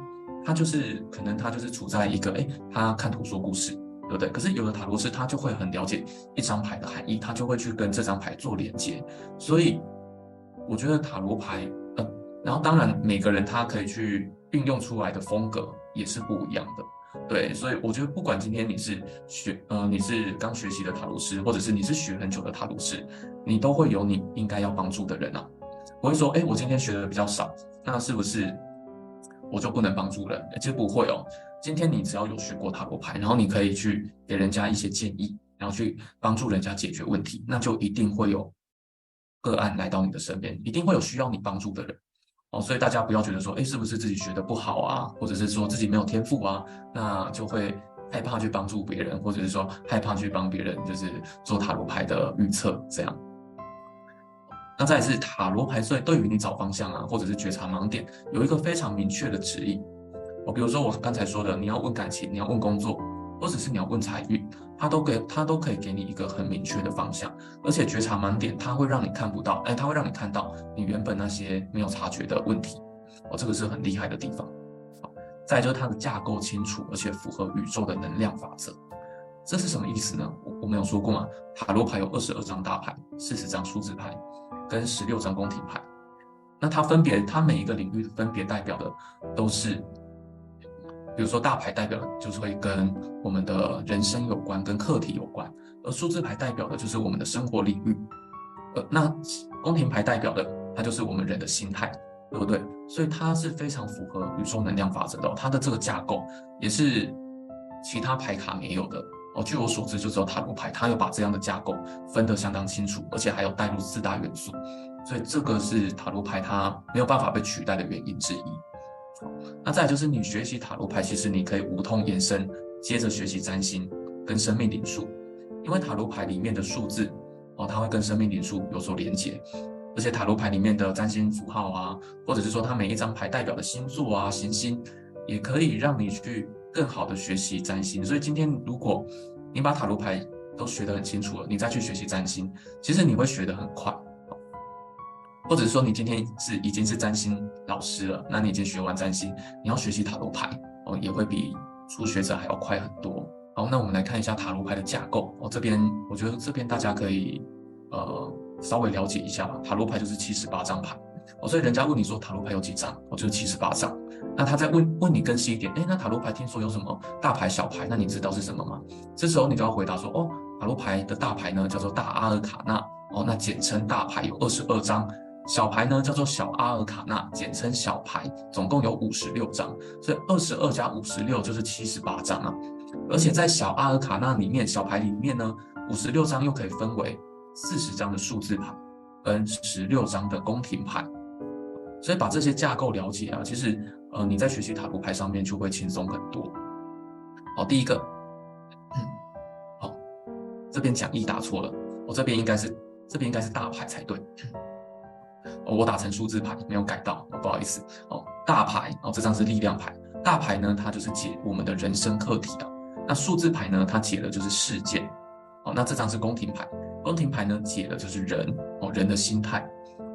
他就是可能他就是处在一个他看图说故事，对不对？可是有的塔罗师他就会很了解一张牌的含义，他就会去跟这张牌做连接。所以我觉得塔罗牌然后当然每个人他可以去运用出来的风格也是不一样的。对，所以我觉得不管今天你是刚学习的塔罗师，或者是你是学很久的塔罗师，你都会有你应该要帮助的人啊。不会说我今天学的比较少，那是不是我就不能帮助人？其实不会今天你只要有学过塔罗牌，然后你可以去给人家一些建议，然后去帮助人家解决问题，那就一定会有个案来到你的身边，一定会有需要你帮助的人。所以大家不要觉得说是不是自己学的不好啊，或者是说自己没有天赋啊，那就会害怕去帮助别人，或者是说害怕去帮别人就是做塔罗牌的预测这样。那再来是塔罗牌，所以对于你找方向啊，或者是觉察盲点，有一个非常明确的指引。比如说我刚才说的，你要问感情，你要问工作，或者是你要问财运，它都可以给你一个很明确的方向。而且觉察盲点，它会让你看不到，它会让你看到你原本那些没有察觉的问题。这个是很厉害的地方。再来就是它的架构清楚，而且符合宇宙的能量法则。这是什么意思呢？我们有说过嘛，塔罗牌有22张大牌，40张数字牌，跟16张宫廷牌。那它每一个领域分别代表的都是，比如说大牌代表的就是会跟我们的人生有关，跟课题有关，而数字牌代表的就是我们的生活领域。那宫廷牌代表的它就是我们人的心态，对不对？所以它是非常符合宇宙能量法则的它的这个架构也是其他牌卡没有的。据我所知，就只有塔罗牌，它有把这样的架构分得相当清楚，而且还有带入4大元素，所以这个是塔罗牌它没有办法被取代的原因之一。那再来就是你学习塔罗牌，其实你可以无痛延伸，接着学习占星跟生命灵数，因为塔罗牌里面的数字它会跟生命灵数有所连结。而且塔罗牌里面的占星符号啊，或者是说它每一张牌代表的星座啊、行星，也可以让你去更好的学习占星。所以今天如果你把塔罗牌都学得很清楚了，你再去学习占星，其实你会学得很快。或者是说你今天已经是占星老师了，那你已经学完占星，你要学习塔罗牌也会比初学者还要快很多。好，那我们来看一下塔罗牌的架构。这边我觉得这边大家可以稍微了解一下吧。塔罗牌就是78张牌所以人家问你说塔罗牌有几张，就是78张。那他再问你更细一点，那塔罗牌听说有什么大牌小牌，那你知道是什么吗？这时候你就要回答说，塔罗牌的大牌呢叫做大阿尔卡纳那简称大牌有22张，小牌呢叫做小阿尔卡纳，简称小牌，总共有56张，所以22加56就是78张啊。而且在小阿尔卡纳里面，小牌里面呢，56张又可以分为40张的数字牌跟16张的宫廷牌。所以把这些架构了解啊，其实你在学习塔罗牌上面就会轻松很多。好，第一个，好，这边讲义打错了，这边应该是大牌才对。我打成数字牌没有改到，不好意思。大牌这张是力量牌，大牌呢它就是解我们的人生课题的。那数字牌呢它解的就是事件。那这张是宫廷牌，宫廷牌呢解的就是人的心态。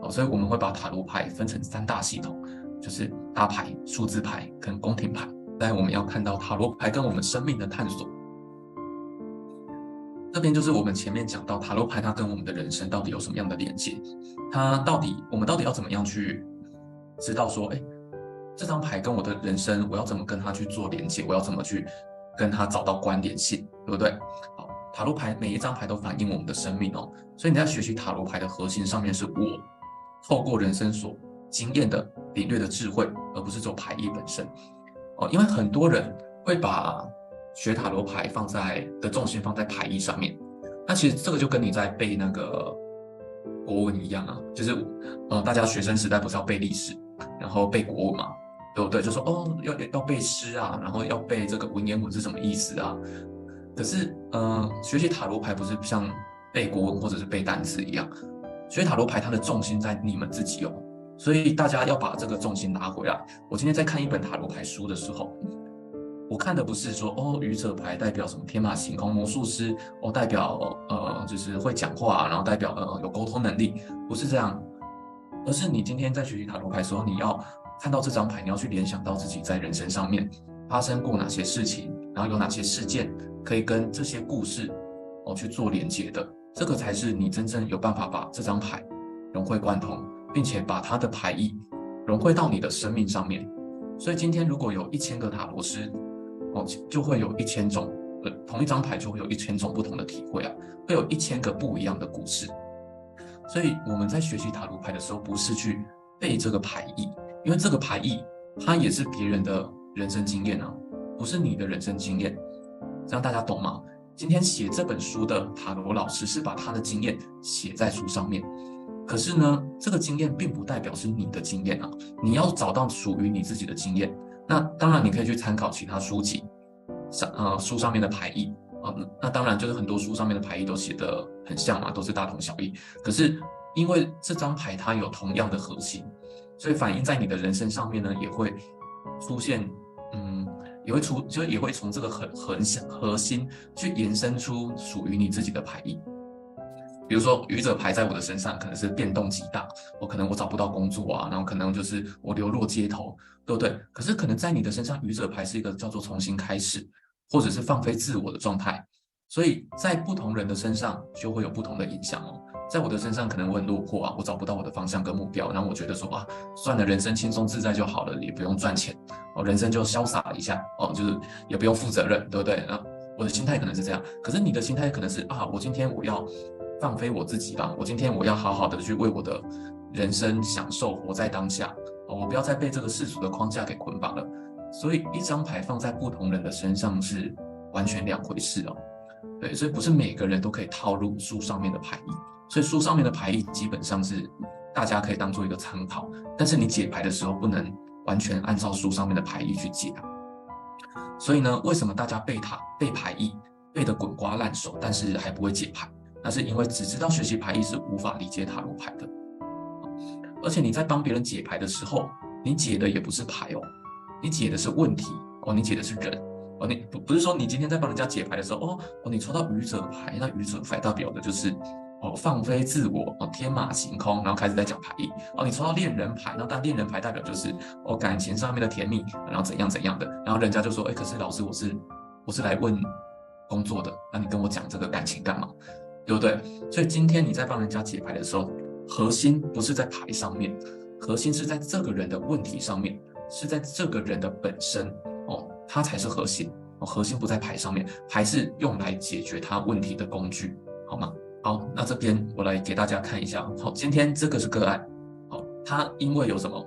所以我们会把塔罗牌分成3大系统，就是大牌、数字牌跟宫廷牌。再来我们要看到塔罗牌跟我们生命的探索。这边就是我们前面讲到塔罗牌它跟我们的人生到底有什么样的连接，我们到底要怎么样去知道说，这张牌跟我的人生我要怎么跟它去做连接，我要怎么去跟它找到关联性，对不对？好，塔罗牌每一张牌都反映我们的生命所以你在学习塔罗牌的核心上面是我透过人生所经验的领略的智慧，而不是走牌意本身因为很多人会把学塔罗牌的重心放在牌意上面，那其实这个就跟你在背那个国文一样啊，就是大家学生时代不是要背历史，然后背国文嘛，对不对？就说要背诗啊，然后要背这个文言文是什么意思啊？可是学习塔罗牌不是像背国文或者是背单词一样。学塔罗牌它的重心在你们自己所以大家要把这个重心拿回来。我今天在看一本塔罗牌书的时候，我看的不是说愚者牌代表什么天马行空，魔术师代表就是会讲话，然后代表有沟通能力，不是这样，而是你今天在学习塔罗牌的时候，你要看到这张牌，你要去联想到自己在人生上面发生过哪些事情，然后有哪些事件可以跟这些故事去做连接的。这个才是你真正有办法把这张牌融会贯通，并且把它的牌意融汇到你的生命上面。所以今天如果有1000个塔罗师就会有1000种同一张牌就会有1000种不同的体会啊，会有1000个不一样的故事。所以我们在学习塔罗牌的时候，不是去背这个牌意，因为这个牌意它也是别人的人生经验啊，不是你的人生经验。这样大家懂吗？今天写这本书的塔罗老师是把他的经验写在书上面，可是呢，这个经验并不代表是你的经验啊，你要找到属于你自己的经验。那当然你可以去参考其他书籍书上面的牌意那当然就是很多书上面的牌意都写得很像嘛，都是大同小异。可是因为这张牌它有同样的核心，所以反映在你的人生上面呢，也会出现也会从这个核心去延伸出属于你自己的牌意。比如说愚者牌在我的身上可能是变动极大，可能我找不到工作啊，然后可能就是我流落街头，对不对？可是可能在你的身上，愚者牌是一个叫做重新开始，或者是放飞自我的状态。所以在不同人的身上就会有不同的影响在我的身上可能我很落魄啊，我找不到我的方向跟目标，然后我觉得说算了，人生轻松自在就好了，也不用赚钱人生就潇洒一下就是也不用负责任，对不对？我的心态可能是这样，可是你的心态可能是我今天我要放飞我自己吧，我今天我要好好的去为我的人生享受，活在当下我不要再被这个世俗的框架给捆绑了。所以一张牌放在不同人的身上是完全两回事对，所以不是每个人都可以套入书上面的牌意，所以书上面的牌意基本上是大家可以当做一个参考，但是你解牌的时候不能完全按照书上面的牌意去解所以呢，为什么大家背牌意背得滚瓜烂熟，但是还不会解牌？那是因为只知道学习牌意是无法理解塔罗牌的。而且你在帮别人解牌的时候，你解的也不是牌哦，你解的是问题哦，你解的是人哦，你不是说你今天在帮人家解牌的时候，你抽到愚者牌，那愚者牌代表的就是放飞自我哦，天马行空，然后开始在讲牌意哦。你抽到恋人牌，但恋人牌代表就是感情上面的甜蜜，然后怎样怎样的，然后人家就说，可是老师我是来问工作的，那你跟我讲这个感情干嘛？对不对？所以今天你在帮人家解牌的时候，核心不是在牌上面，核心是在这个人的问题上面，是在这个人的本身哦，它才是核心哦，核心不在牌上面，牌是用来解决他问题的工具，好吗？好，那这边我来给大家看一下。好，今天这个是个案，好，他因为有什么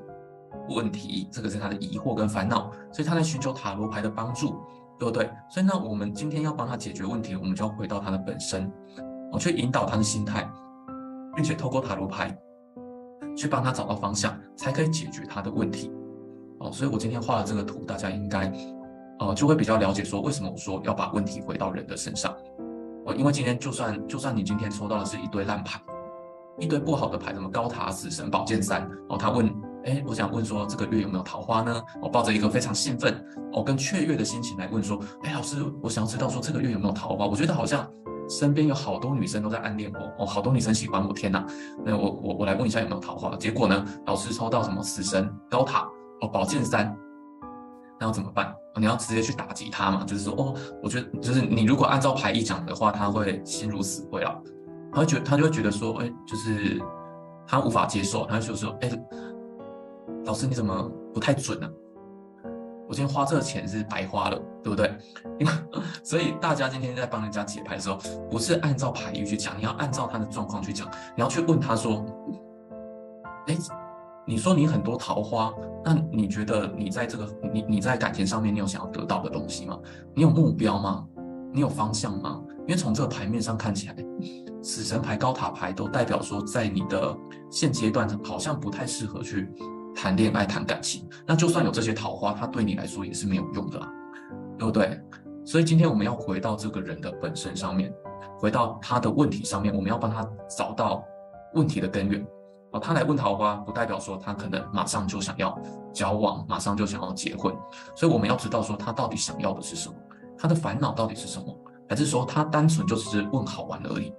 问题，这个是他的疑惑跟烦恼，所以他在寻求塔罗牌的帮助，对不对？所以呢，我们今天要帮他解决问题，我们就要回到他的本身，去引导他的心态，并且透过塔罗牌去帮他找到方向，才可以解决他的问题。所以我今天画了这个图，大家应该就会比较了解说为什么我说要把问题回到人的身上。因为今天就算你今天抽到的是一堆烂牌，一堆不好的牌，什么高塔、死神、宝剑三，他问，我想问说这个月有没有桃花呢？我抱着一个非常兴奋，跟雀跃的心情来问说，老师，我想要知道说这个月有没有桃花？我觉得好像身边有好多女生都在暗恋我，好多女生喜欢我，天哪！那我来问一下有没有桃花？结果呢，老师抽到什么死神、高塔、宝剑三。那要怎么办？你要直接去打击他嘛？就是说，我觉得就是你如果按照牌意讲的话，他会心如死灰啊，他就会觉得说，就是他无法接受，他就说，老师你怎么不太准啊？我今天花这个钱是白花了，对不对？所以大家今天在帮人家解牌的时候，不是按照牌意去讲，你要按照他的状况去讲，你要去问他说，你说你很多桃花，那你觉得你在这个你在感情上面，你有想要得到的东西吗？你有目标吗？你有方向吗？因为从这个牌面上看起来，死神牌、高塔牌都代表说，在你的现阶段好像不太适合去谈恋爱、谈感情。那就算有这些桃花，它对你来说也是没有用的，对不对？所以今天我们要回到这个人的本身上面，回到他的问题上面，我们要帮他找到问题的根源。他来问桃花，不代表说他可能马上就想要交往，马上就想要结婚，所以我们要知道说他到底想要的是什么，他的烦恼到底是什么，还是说他单纯就只是问好玩而已？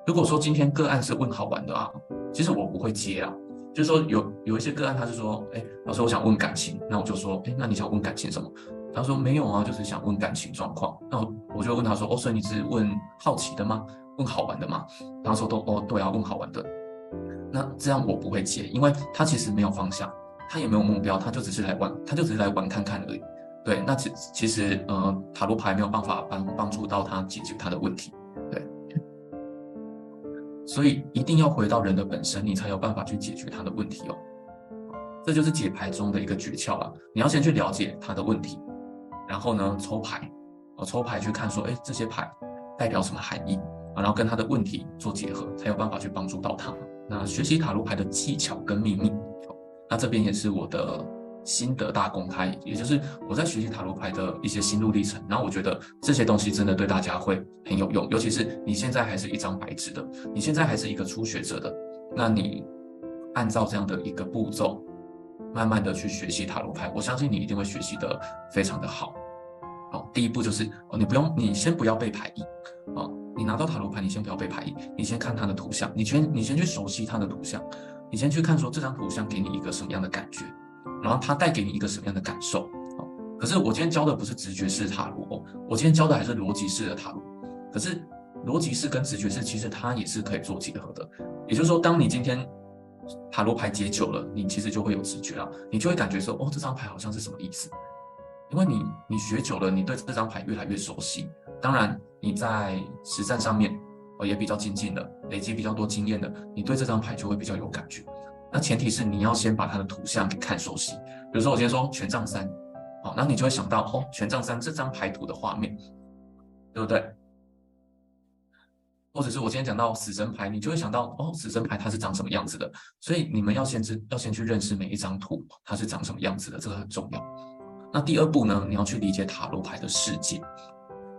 如果说今天个案是问好玩的啊，其实我不会接啊，就是说有一些个案他是说，老师我想问感情，那我就说，那你想问感情什么？他说没有啊，就是想问感情状况。那我就问他说，所以你是问好奇的吗？问好玩的吗？他说对啊，问好玩的。那这样我不会接，因为他其实没有方向，他也没有目标，他就只是来玩看看而已。对，那其实塔罗牌没有办法帮助到他解决他的问题。对，所以一定要回到人的本身，你才有办法去解决他的问题哦。这就是解牌中的一个诀窍啦，你要先去了解他的问题，然后呢抽牌去看说，这些牌代表什么含义，然后跟他的问题做结合，才有办法去帮助到他。那学习塔罗牌的技巧跟秘密，那这边也是我的心得大公开，也就是我在学习塔罗牌的一些心路历程。然后我觉得这些东西真的对大家会很有用，尤其是你现在还是一张白纸的，你现在还是一个初学者的，那你按照这样的一个步骤，慢慢的去学习塔罗牌，我相信你一定会学习的非常的好。第一步就是你先不要背牌意你拿到塔罗牌，你先不要背牌意，你先看它的图像，你先去熟悉它的图像，你先去看说这张图像给你一个什么样的感觉，然后它带给你一个什么样的感受。可是我今天教的不是直觉式塔罗我今天教的还是逻辑式的塔罗。可是逻辑式跟直觉式其实它也是可以做结合的，也就是说，当你今天塔罗牌解久了，你其实就会有直觉了，你就会感觉说，这张牌好像是什么意思。因为你学久了，你对这张牌越来越熟悉，当然你在实战上面也比较精进的，累积比较多经验的，你对这张牌就会比较有感觉。那前提是你要先把它的图像给看熟悉。比如说我今天说权杖三，然后你就会想到权杖三这张牌图的画面，对不对？或者是我今天讲到死神牌，你就会想到死神牌它是长什么样子的。所以你们要先去认识每一张图它是长什么样子的，这个很重要。那第二步呢，你要去理解塔罗牌的世界。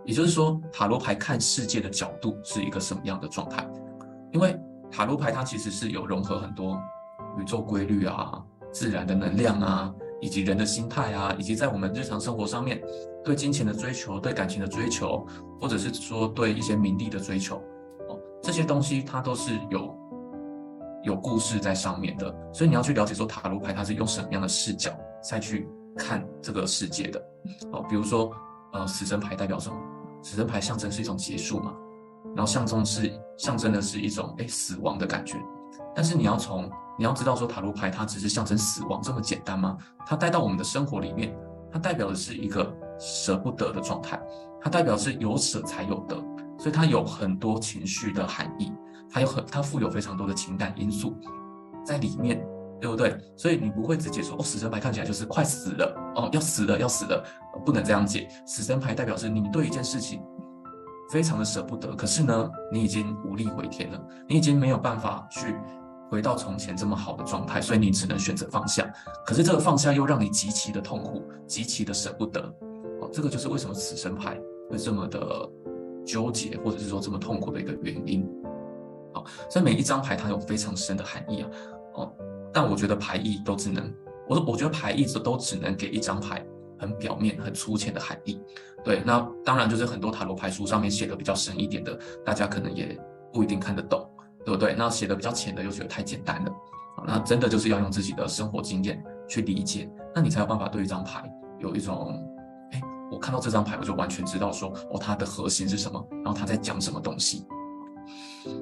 也就是说，塔罗牌看世界的角度是一个什么样的状态？因为塔罗牌它其实是有融合很多宇宙规律啊、自然的能量啊，以及人的心态啊，以及在我们日常生活上面对金钱的追求、对感情的追求，或者是说对一些名利的追求，这些东西它都是有故事在上面的。所以你要去了解说塔罗牌它是用什么样的视角再去看这个世界的。比如说死神牌代表什么？死神牌象征是一种结束嘛，然后象征的是一种死亡的感觉。但是你要知道说塔罗牌它只是象征死亡这么简单吗？它带到我们的生活里面，它代表的是一个舍不得的状态，它代表是有舍才有得，所以它有很多情绪的含义，它富有非常多的情感因素在里面，对不对？所以你不会直接说死神牌看起来就是快死了要死了要死了，不能这样解。死神牌代表是你对一件事情非常的舍不得，可是呢，你已经无力回天了，你已经没有办法去回到从前这么好的状态，所以你只能选择放下。可是这个放下又让你极其的痛苦，极其的舍不得。这个就是为什么死神牌会这么的纠结，或者是说这么痛苦的一个原因。所以每一张牌它有非常深的含义但我觉得牌意都只能，我觉得牌意都只能给一张牌很表面、很粗浅的含义。对，那当然就是很多塔罗牌书上面写的比较深一点的，大家可能也不一定看得懂，对不对？那写的比较浅的又觉得太简单了。那真的就是要用自己的生活经验去理解，那你才有办法对一张牌有一种，我看到这张牌我就完全知道说它的核心是什么，然后它在讲什么东西。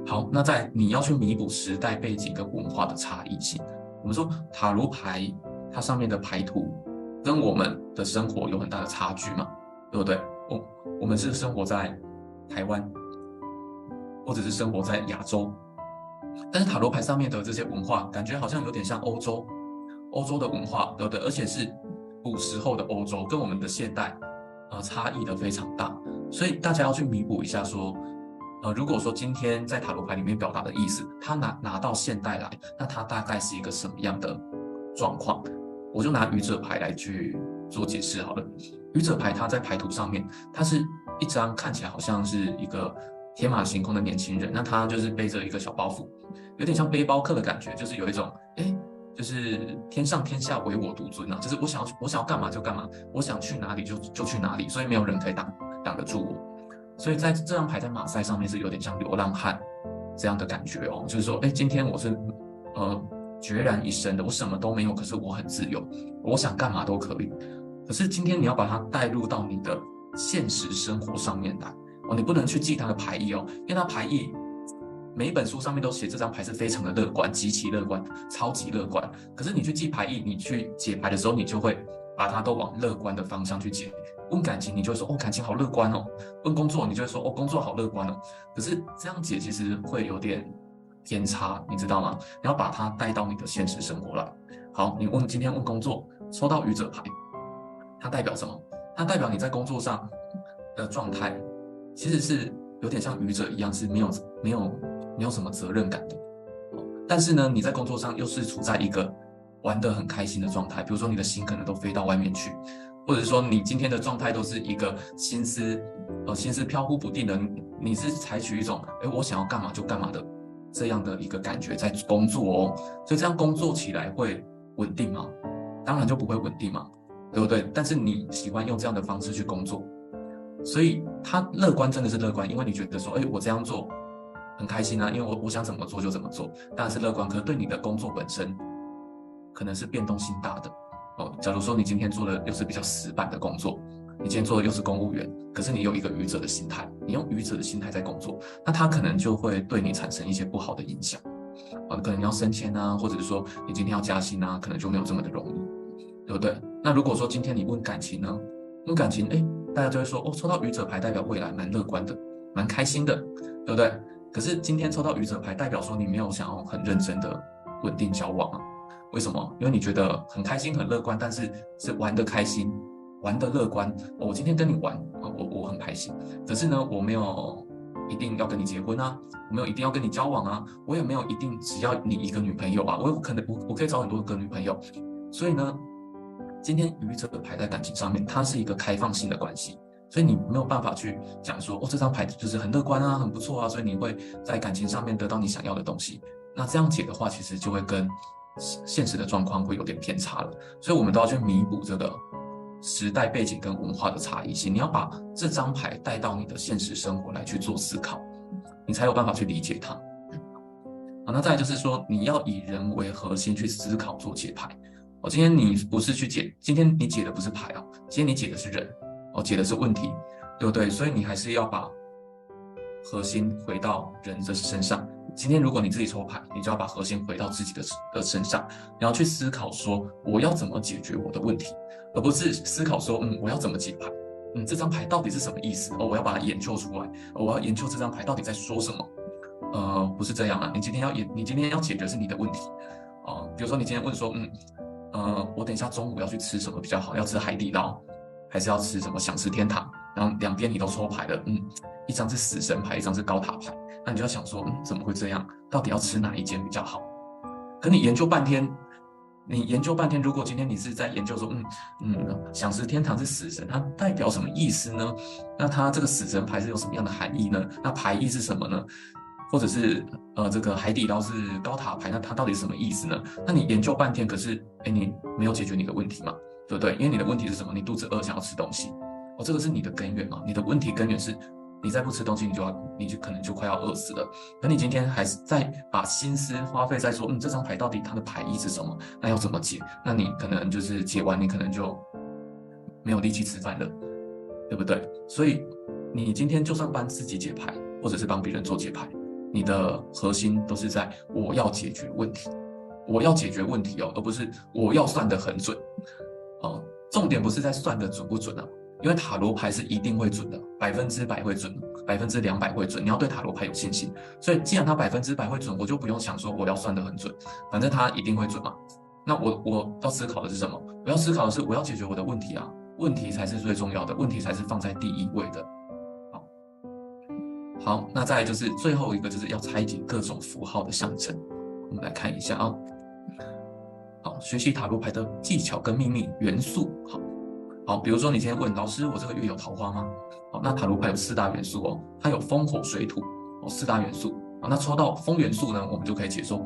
好，那在你要去弥补时代背景跟文化的差异性，我们说塔罗牌它上面的牌图跟我们的生活有很大的差距嘛，对不对？我们是生活在台湾，或者是生活在亚洲，但是塔罗牌上面的这些文化，感觉好像有点像欧洲的文化，对不对？而且是古时候的欧洲，跟我们的现代差异的非常大，所以大家要去弥补一下说。如果说今天在塔罗牌里面表达的意思，它拿到现代来，那它大概是一个什么样的状况？我就拿愚者牌来去做解释好了。愚者牌它在牌图上面，它是一张看起来好像是一个天马行空的年轻人，那他就是背着一个小包袱，有点像背包客的感觉，就是有一种就是天上天下唯我独尊啊，就是我想要干嘛就干嘛，我想去哪里就去哪里，所以没有人可以挡得住我。所以在这张牌在马赛上面是有点像流浪汉这样的感觉就是说，今天我是孑然一身的，我什么都没有，可是我很自由，我想干嘛都可以。可是今天你要把它带入到你的现实生活上面来你不能去记它的牌意因为它牌意每一本书上面都写这张牌是非常的乐观，极其乐观，超级乐观。可是你去记牌意，你去解牌的时候，你就会把它都往乐观的方向去解。问感情，你就会说感情好乐观问工作，你就会说工作好乐观可是这样解其实会有点偏差，你知道吗？你要把它带到你的现实生活来。好，你今天问工作，抽到愚者牌，它代表什么？它代表你在工作上的状态，其实是有点像愚者一样，是没有什么责任感的。但是呢，你在工作上又是处在一个玩得很开心的状态，比如说你的心可能都飞到外面去。或者说你今天的状态都是一个心思飘忽不定的，你是采取一种我想要干嘛就干嘛的这样的一个感觉在工作所以这样工作起来会稳定吗？当然就不会稳定嘛，对不对？但是你喜欢用这样的方式去工作，所以他乐观真的是乐观，因为你觉得说我这样做很开心啊，因为我想怎么做就怎么做，当然是乐观。可是对你的工作本身可能是变动性大的假如说你今天做的又是比较死板的工作，你今天做的又是公务员，可是你有一个愚者的心态，你用愚者的心态在工作，那他可能就会对你产生一些不好的影响可能你要升迁啊，或者是说你今天要加薪啊，可能就没有这么的容易，对不对？那如果说今天你问感情呢？问感情大家就会说抽到愚者牌代表未来蛮乐观的，蛮开心的，对不对？可是今天抽到愚者牌代表说你没有想要很认真的稳定交往为什么？因为你觉得很开心很乐观，但是是玩得开心玩得乐观我今天跟你玩我很开心，可是呢我没有一定要跟你结婚啊，我没有一定要跟你交往啊，我也没有一定只要你一个女朋友啊，我可以找很多个女朋友。所以呢今天愚者牌在感情上面它是一个开放性的关系，所以你没有办法去讲说，哦，这张牌就是很乐观啊，很不错啊，所以你会在感情上面得到你想要的东西。那这样解的话，其实就会跟现实的状况会有点偏差了。所以我们都要去弥补这个时代背景跟文化的差异性。你要把这张牌带到你的现实生活来去做思考，你才有办法去理解它。好，那再来就是说，你要以人为核心去思考做解牌。今天你不是去解，今天你解的不是牌啊，今天你解的是人，解的是问题，对不对？所以你还是要把核心回到人的身上。今天如果你自己抽牌，你就要把核心回到自己的身上，你要去思考说我要怎么解决我的问题，而不是思考说我要怎么解牌，这张牌到底是什么意思？我要把它研究出来，我要研究这张牌到底在说什么。不是这样啊，你今天要解决是你的问题比如说你今天问说，我等一下中午要去吃什么比较好？要吃海底捞，还是要吃什么享食天堂？然后两边你都抽牌了，一张是死神牌，一张是高塔牌，那你就要想说，怎么会这样？到底要吃哪一间比较好？可你研究半天，如果今天你是在研究说，享食天堂是死神，它代表什么意思呢？那它这个死神牌是有什么样的含义呢？那牌意是什么呢？或者是这个海底捞是高塔牌，那它到底是什么意思呢？那你研究半天，可是你没有解决你的问题嘛，对不对？因为你的问题是什么？你肚子饿，想要吃东西，这个是你的根源嘛？你的问题根源是，你再不吃东西，你就可能就快要饿死了。可你今天还是在把心思花费在说，这张牌到底它的牌意是什么？那要怎么解？那你可能就是解完，你可能就没有力气吃饭了，对不对？所以你今天就算帮自己解牌，或者是帮别人做解牌，你的核心都是在我要解决问题，我要解决问题而不是我要算得很准。重点不是在算得准不准啊，因为塔罗牌是一定会准的，100%会准，200%会准。你要对塔罗牌有信心，所以既然它100%会准，我就不用想说我要算得很准，反正它一定会准嘛。那我要思考的是什么？我要思考的是我要解决我的问题啊，问题才是最重要的，问题才是放在第一位的。好，那再来就是最后一个，就是要拆解各种符号的象征。我们来看一下啊。好，学习塔罗牌的技巧跟秘密元素。好，比如说你今天问老师，我这个月有桃花吗？好，那塔罗牌有4大元素它有风火水土4大元素。好，那抽到风元素呢，我们就可以解说，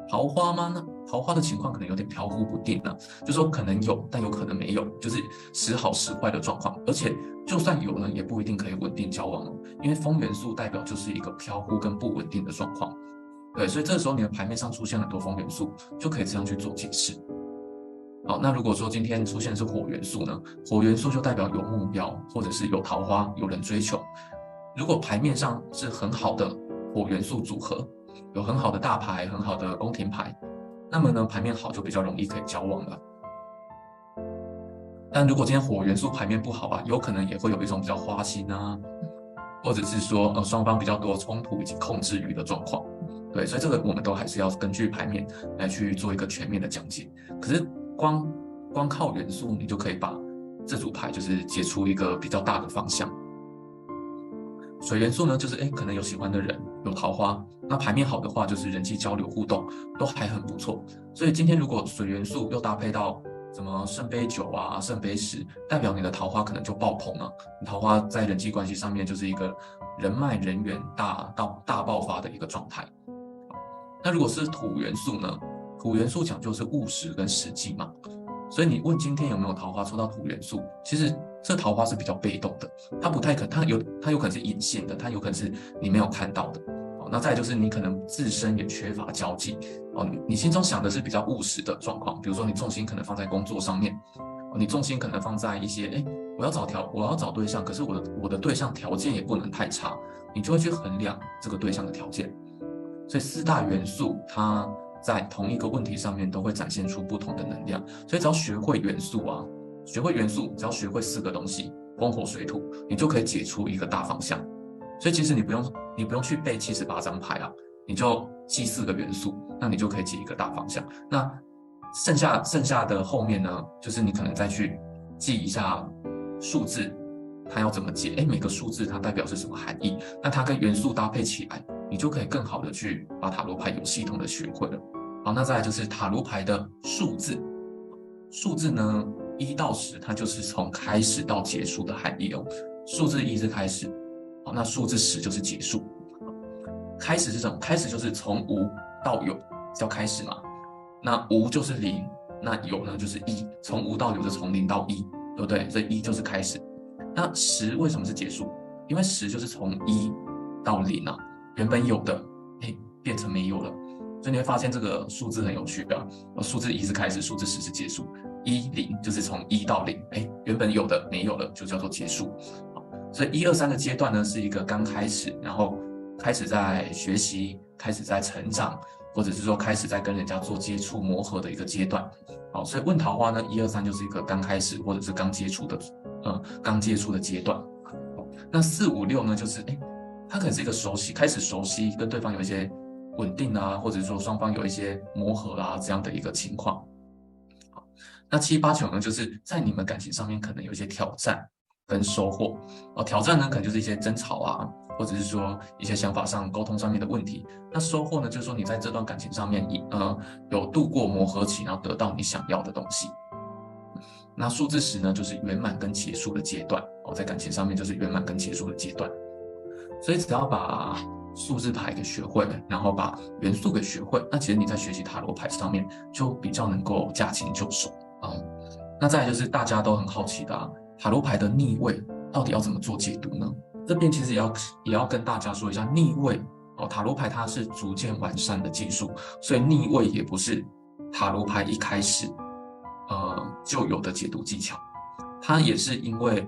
桃花吗？那桃花的情况可能有点飘忽不定啊，就说可能有，但有可能没有，就是时好时坏的状况。而且就算有呢，也不一定可以稳定交往因为风元素代表就是一个飘忽跟不稳定的状况。对，所以这个时候你的牌面上出现很多风元素，就可以这样去做解释。好，那如果说今天出现的是火元素呢？火元素就代表有目标，或者是有桃花，有人追求。如果牌面上是很好的火元素组合，有很好的大牌，很好的宫廷牌，那么呢，牌面好就比较容易可以交往了。但如果今天火元素牌面不好啊，有可能也会有一种比较花心啊，或者是说双方比较多冲突以及控制欲的状况。对，所以这个我们都还是要根据牌面来去做一个全面的讲解。可是光靠元素，你就可以把这组牌就是解出一个比较大的方向。水元素呢，就是可能有喜欢的人，有桃花。那牌面好的话，就是人际交流互动都还很不错。所以今天如果水元素又搭配到什么圣杯9啊、圣杯10，代表你的桃花可能就爆棚了。桃花在人际关系上面就是一个人脉人缘大爆发的一个状态。那如果是土元素呢？土元素讲究是务实跟实际嘛，所以你问今天有没有桃花，抽到土元素，其实这桃花是比较被动的，它不太可能，它有可能是隐性的，它有可能是你没有看到的。那再来就是你可能自身也缺乏交际你心中想的是比较务实的状况，比如说你重心可能放在工作上面，你重心可能放在一些我要找对象，可是我的对象条件也不能太差，你就会去衡量这个对象的条件。所以4大元素它在同一个问题上面都会展现出不同的能量，所以只要学会元素只要学会4个东西，风火水土，你就可以解出一个大方向。所以其实你不用去背78张牌你就记4个元素，那你就可以解一个大方向。那剩下的后面呢，就是你可能再去记一下数字，它要怎么解？每个数字它代表是什么含义？那它跟元素搭配起来，你就可以更好的去把塔罗牌有系统的学会了。好，那再来就是塔罗牌的数字。数字呢， 1到10，它就是从开始到结束的含义哦。数字1是开始，好，那数字10就是结束。开始是什么？开始就是从无到有，叫开始嘛。那无就是0，那有呢就是1，从无到有就从0到1，对不对？所以1就是开始。那10为什么是结束？因为10就是从1到0啊，原本有的，变成没有了。所以你会发现这个数字很有趣啊。数字1是开始，数字10是结束，1、0就是从1到0，原本有的没有了，就叫做结束。所以1、2、3个阶段呢，是一个刚开始，然后开始在学习，开始在成长，或者是说开始在跟人家做接触磨合的一个阶段。好，所以问桃花呢，1、2、3就是一个刚开始或者是刚接触的阶段。那4、5、6呢，就是它可能是一个熟悉，开始熟悉，跟对方有一些稳定啊，或者说双方有一些磨合啊这样的一个情况。好，那7、8、9呢，就是在你们感情上面可能有一些挑战跟收获。挑战呢可能就是一些争吵啊，或者是说一些想法上沟通上面的问题。那收获呢，就是说你在这段感情上面有度过磨合期，然后得到你想要的东西。那数字10呢，就是圆满跟结束的阶段。在感情上面就是圆满跟结束的阶段。所以只要把数字牌给学会，然后把元素给学会，那其实你在学习塔罗牌上面就比较能够驾轻就熟啊。那再来就是大家都很好奇的塔罗牌的逆位到底要怎么做解读呢？这边其实也要跟大家说一下，逆位塔罗牌它是逐渐完善的技术，所以逆位也不是塔罗牌一开始就有的解读技巧，它也是因为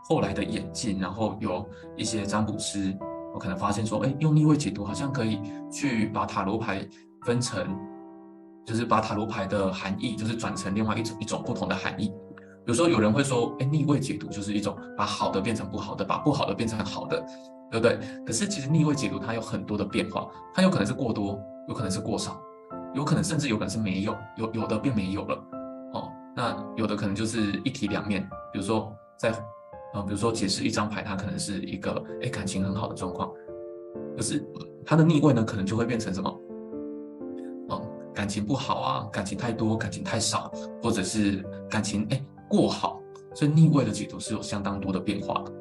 后来的演进，然后有一些占卜师我可能发现说，用逆位解读好像可以去把塔罗牌分成，就是把塔罗牌的含义就是转成另外一种不同的含义。比如说有人会说，逆位解读就是一种把好的变成不好的，把不好的变成好的，对不对？可是其实逆位解读它有很多的变化，它有可能是过多，有可能是过少，有可能甚至有可能是没有，有的变没有了。那有的可能就是一体两面，比如说比如说解释一张牌，它可能是一个感情很好的状况，可是它的逆位呢，可能就会变成什么？感情不好啊，感情太多，感情太少，或者是感情过好，所以逆位的解读是有相当多的变化的。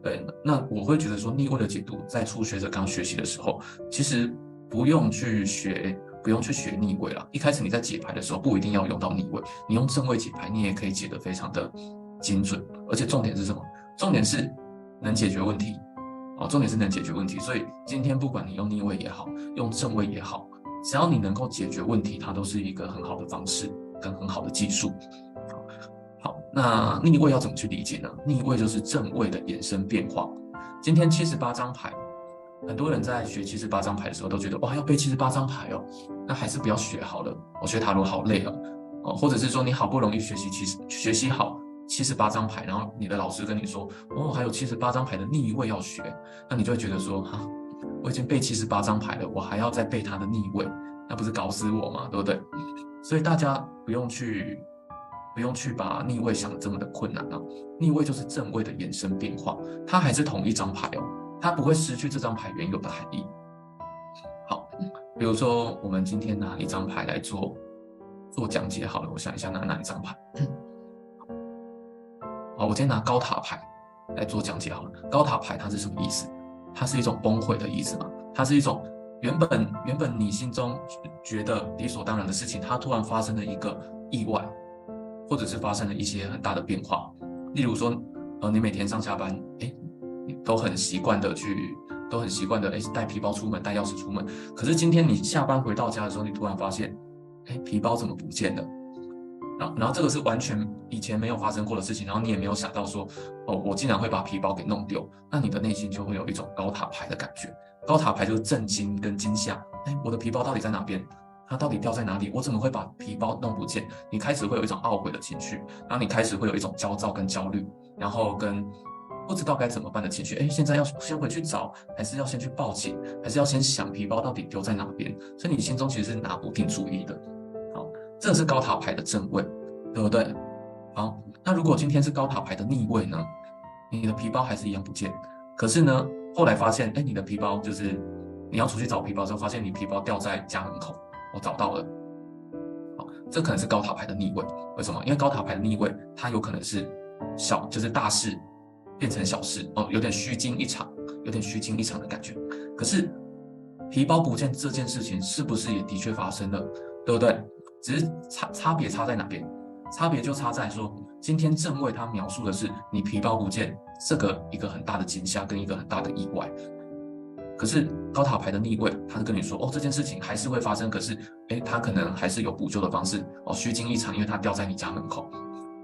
对，那我会觉得说逆位的解读，在初学者刚学习的时候，其实不用去学逆位啦。一开始你在解牌的时候，不一定要用到逆位，你用正位解牌，你也可以解得非常的精准。而且重点是什么？重点是能解决问题。重点是能解决问题。所以今天不管你用逆位也好，用正位也好，只要你能够解决问题，它都是一个很好的方式跟很好的技术。好，那逆位要怎么去理解呢？逆位就是正位的衍生变化。今天78张牌，很多人在学78张牌的时候都觉得哇，要背78张牌哦，那还是不要学好了。我学塔罗好累哦，或者是说你好不容易学习好78张牌，然后你的老师跟你说还有78张牌的逆位要学，那你就会觉得说我已经背78张牌了，我还要再背它的逆位，那不是搞死我吗？对不对？所以大家不用去把逆位想得这么的困难啊。逆位就是正位的衍生变化，它还是同一张牌哦，它不会失去这张牌原有的含义。好，比如说我们今天拿一张牌来做讲解好了，我想一下拿哪一张牌。好，我今天拿高塔牌来做讲解好了。高塔牌它是什么意思？它是一种崩溃的意思嘛？它是一种原本你心中觉得理所当然的事情，它突然发生了一个意外，或者是发生了一些很大的变化。例如说，你每天上下班，你都很习惯的带皮包出门，带钥匙出门。可是今天你下班回到家的时候，你突然发现，皮包怎么不见了？然后这个是完全以前没有发生过的事情，然后你也没有想到说，我竟然会把皮包给弄丢，那你的内心就会有一种高塔牌的感觉。高塔牌就是震惊跟惊吓，我的皮包到底在哪边？它到底掉在哪里？我怎么会把皮包弄不见？你开始会有一种懊悔的情绪，然后你开始会有一种焦躁跟焦虑，然后跟不知道该怎么办的情绪。现在要先回去找，还是要先去报警，还是要先想皮包到底丢在哪边？所以你心中其实是拿不定主意的。好，这是高塔牌的正位，对不对？好，那如果今天是高塔牌的逆位呢？你的皮包还是一样不见，可是呢，后来发现，你的皮包就是你要出去找皮包之后，发现你皮包掉在家门口，我找到了。好，这可能是高塔牌的逆位。为什么？因为高塔牌的逆位，它有可能是就是大事变成小事哦，有点虚惊一场，有点虚惊一场的感觉。可是皮包不见这件事情是不是也的确发生了，对不对？只是差别差在哪边？差别就差在说，今天正位它描述的是你皮包不见这个一个很大的惊吓跟一个很大的意外。可是高塔牌的逆位，他是跟你说，哦，这件事情还是会发生，可是，他可能还是有补救的方式，哦，虚惊一场，因为它掉在你家门口。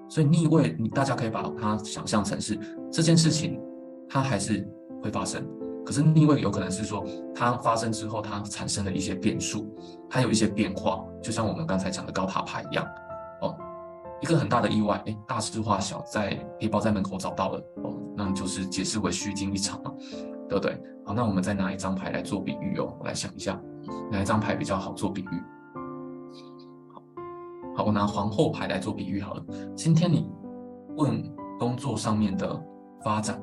所以逆位，大家可以把它想象成是这件事情，它还是会发生。可是逆位有可能是说，它发生之后，它产生了一些变数，它有一些变化，就像我们刚才讲的高塔牌一样，哦，一个很大的意外，大事化小，在皮包在门口找到了，哦，那就是解释为虚惊一场嘛，对不对？好，那我们再拿一张牌来做比喻哦，我来想一下，哪一张牌比较好做比喻？好，我拿皇后牌来做比喻好了。今天你问工作上面的发展，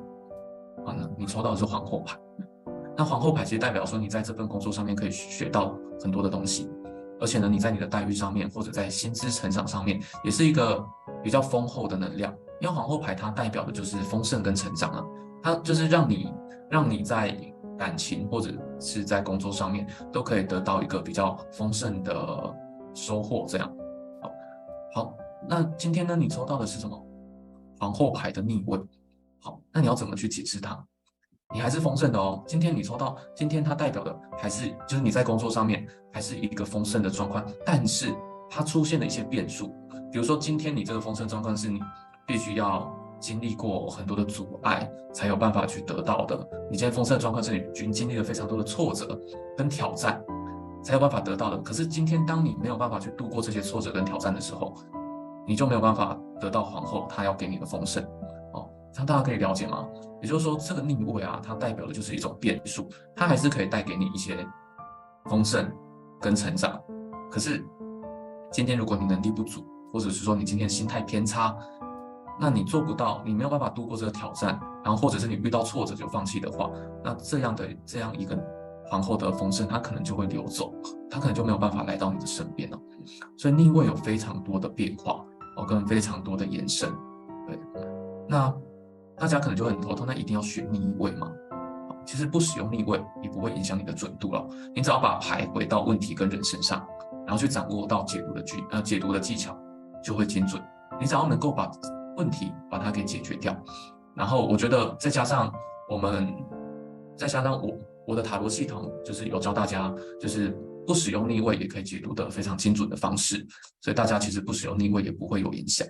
好，那你抽到的是皇后牌。那皇后牌其实代表说你在这份工作上面可以学到很多的东西，而且呢，你在你的待遇上面或者在薪资成长上面，也是一个比较丰厚的能量。因为皇后牌它代表的就是丰盛跟成长啊，它就是让你在感情或者是在工作上面都可以得到一个比较丰盛的收获，这样。好，那今天呢，你抽到的是什么？皇后牌的逆位。好，那你要怎么去解释它？你还是丰盛的哦。今天你抽到，今天它代表的还是就是你在工作上面还是一个丰盛的状况，但是它出现了一些变数。比如说今天你这个丰盛状况是你必须要经历过很多的阻碍才有办法去得到的。你今天丰盛的状况是你经历了非常多的挫折跟挑战才有办法得到的。可是今天当你没有办法去度过这些挫折跟挑战的时候，你就没有办法得到皇后她要给你的丰盛。哦，这样大家可以了解吗？也就是说，这个逆位啊，它代表的就是一种变数，它还是可以带给你一些丰盛跟成长。可是今天如果你能力不足，或者是说你今天心态偏差，那你做不到，你没有办法度过这个挑战，然后或者是你遇到挫折就放弃的话，那这样一个皇后的丰盛，它可能就会流走，它可能就没有办法来到你的身边了。所以逆位有非常多的变化哦，跟非常多的延伸。对，那大家可能就会很头痛，那一定要选逆位吗？其实不使用逆位也不会影响你的准度了。你只要把牌回到问题跟人身上，然后去掌握到解读的技巧，就会精准。你只要能够把问题把它给解决掉，然后我觉得再加上我的塔罗系统，就是有教大家就是不使用逆位也可以解读的非常精准的方式，所以大家其实不使用逆位也不会有影响。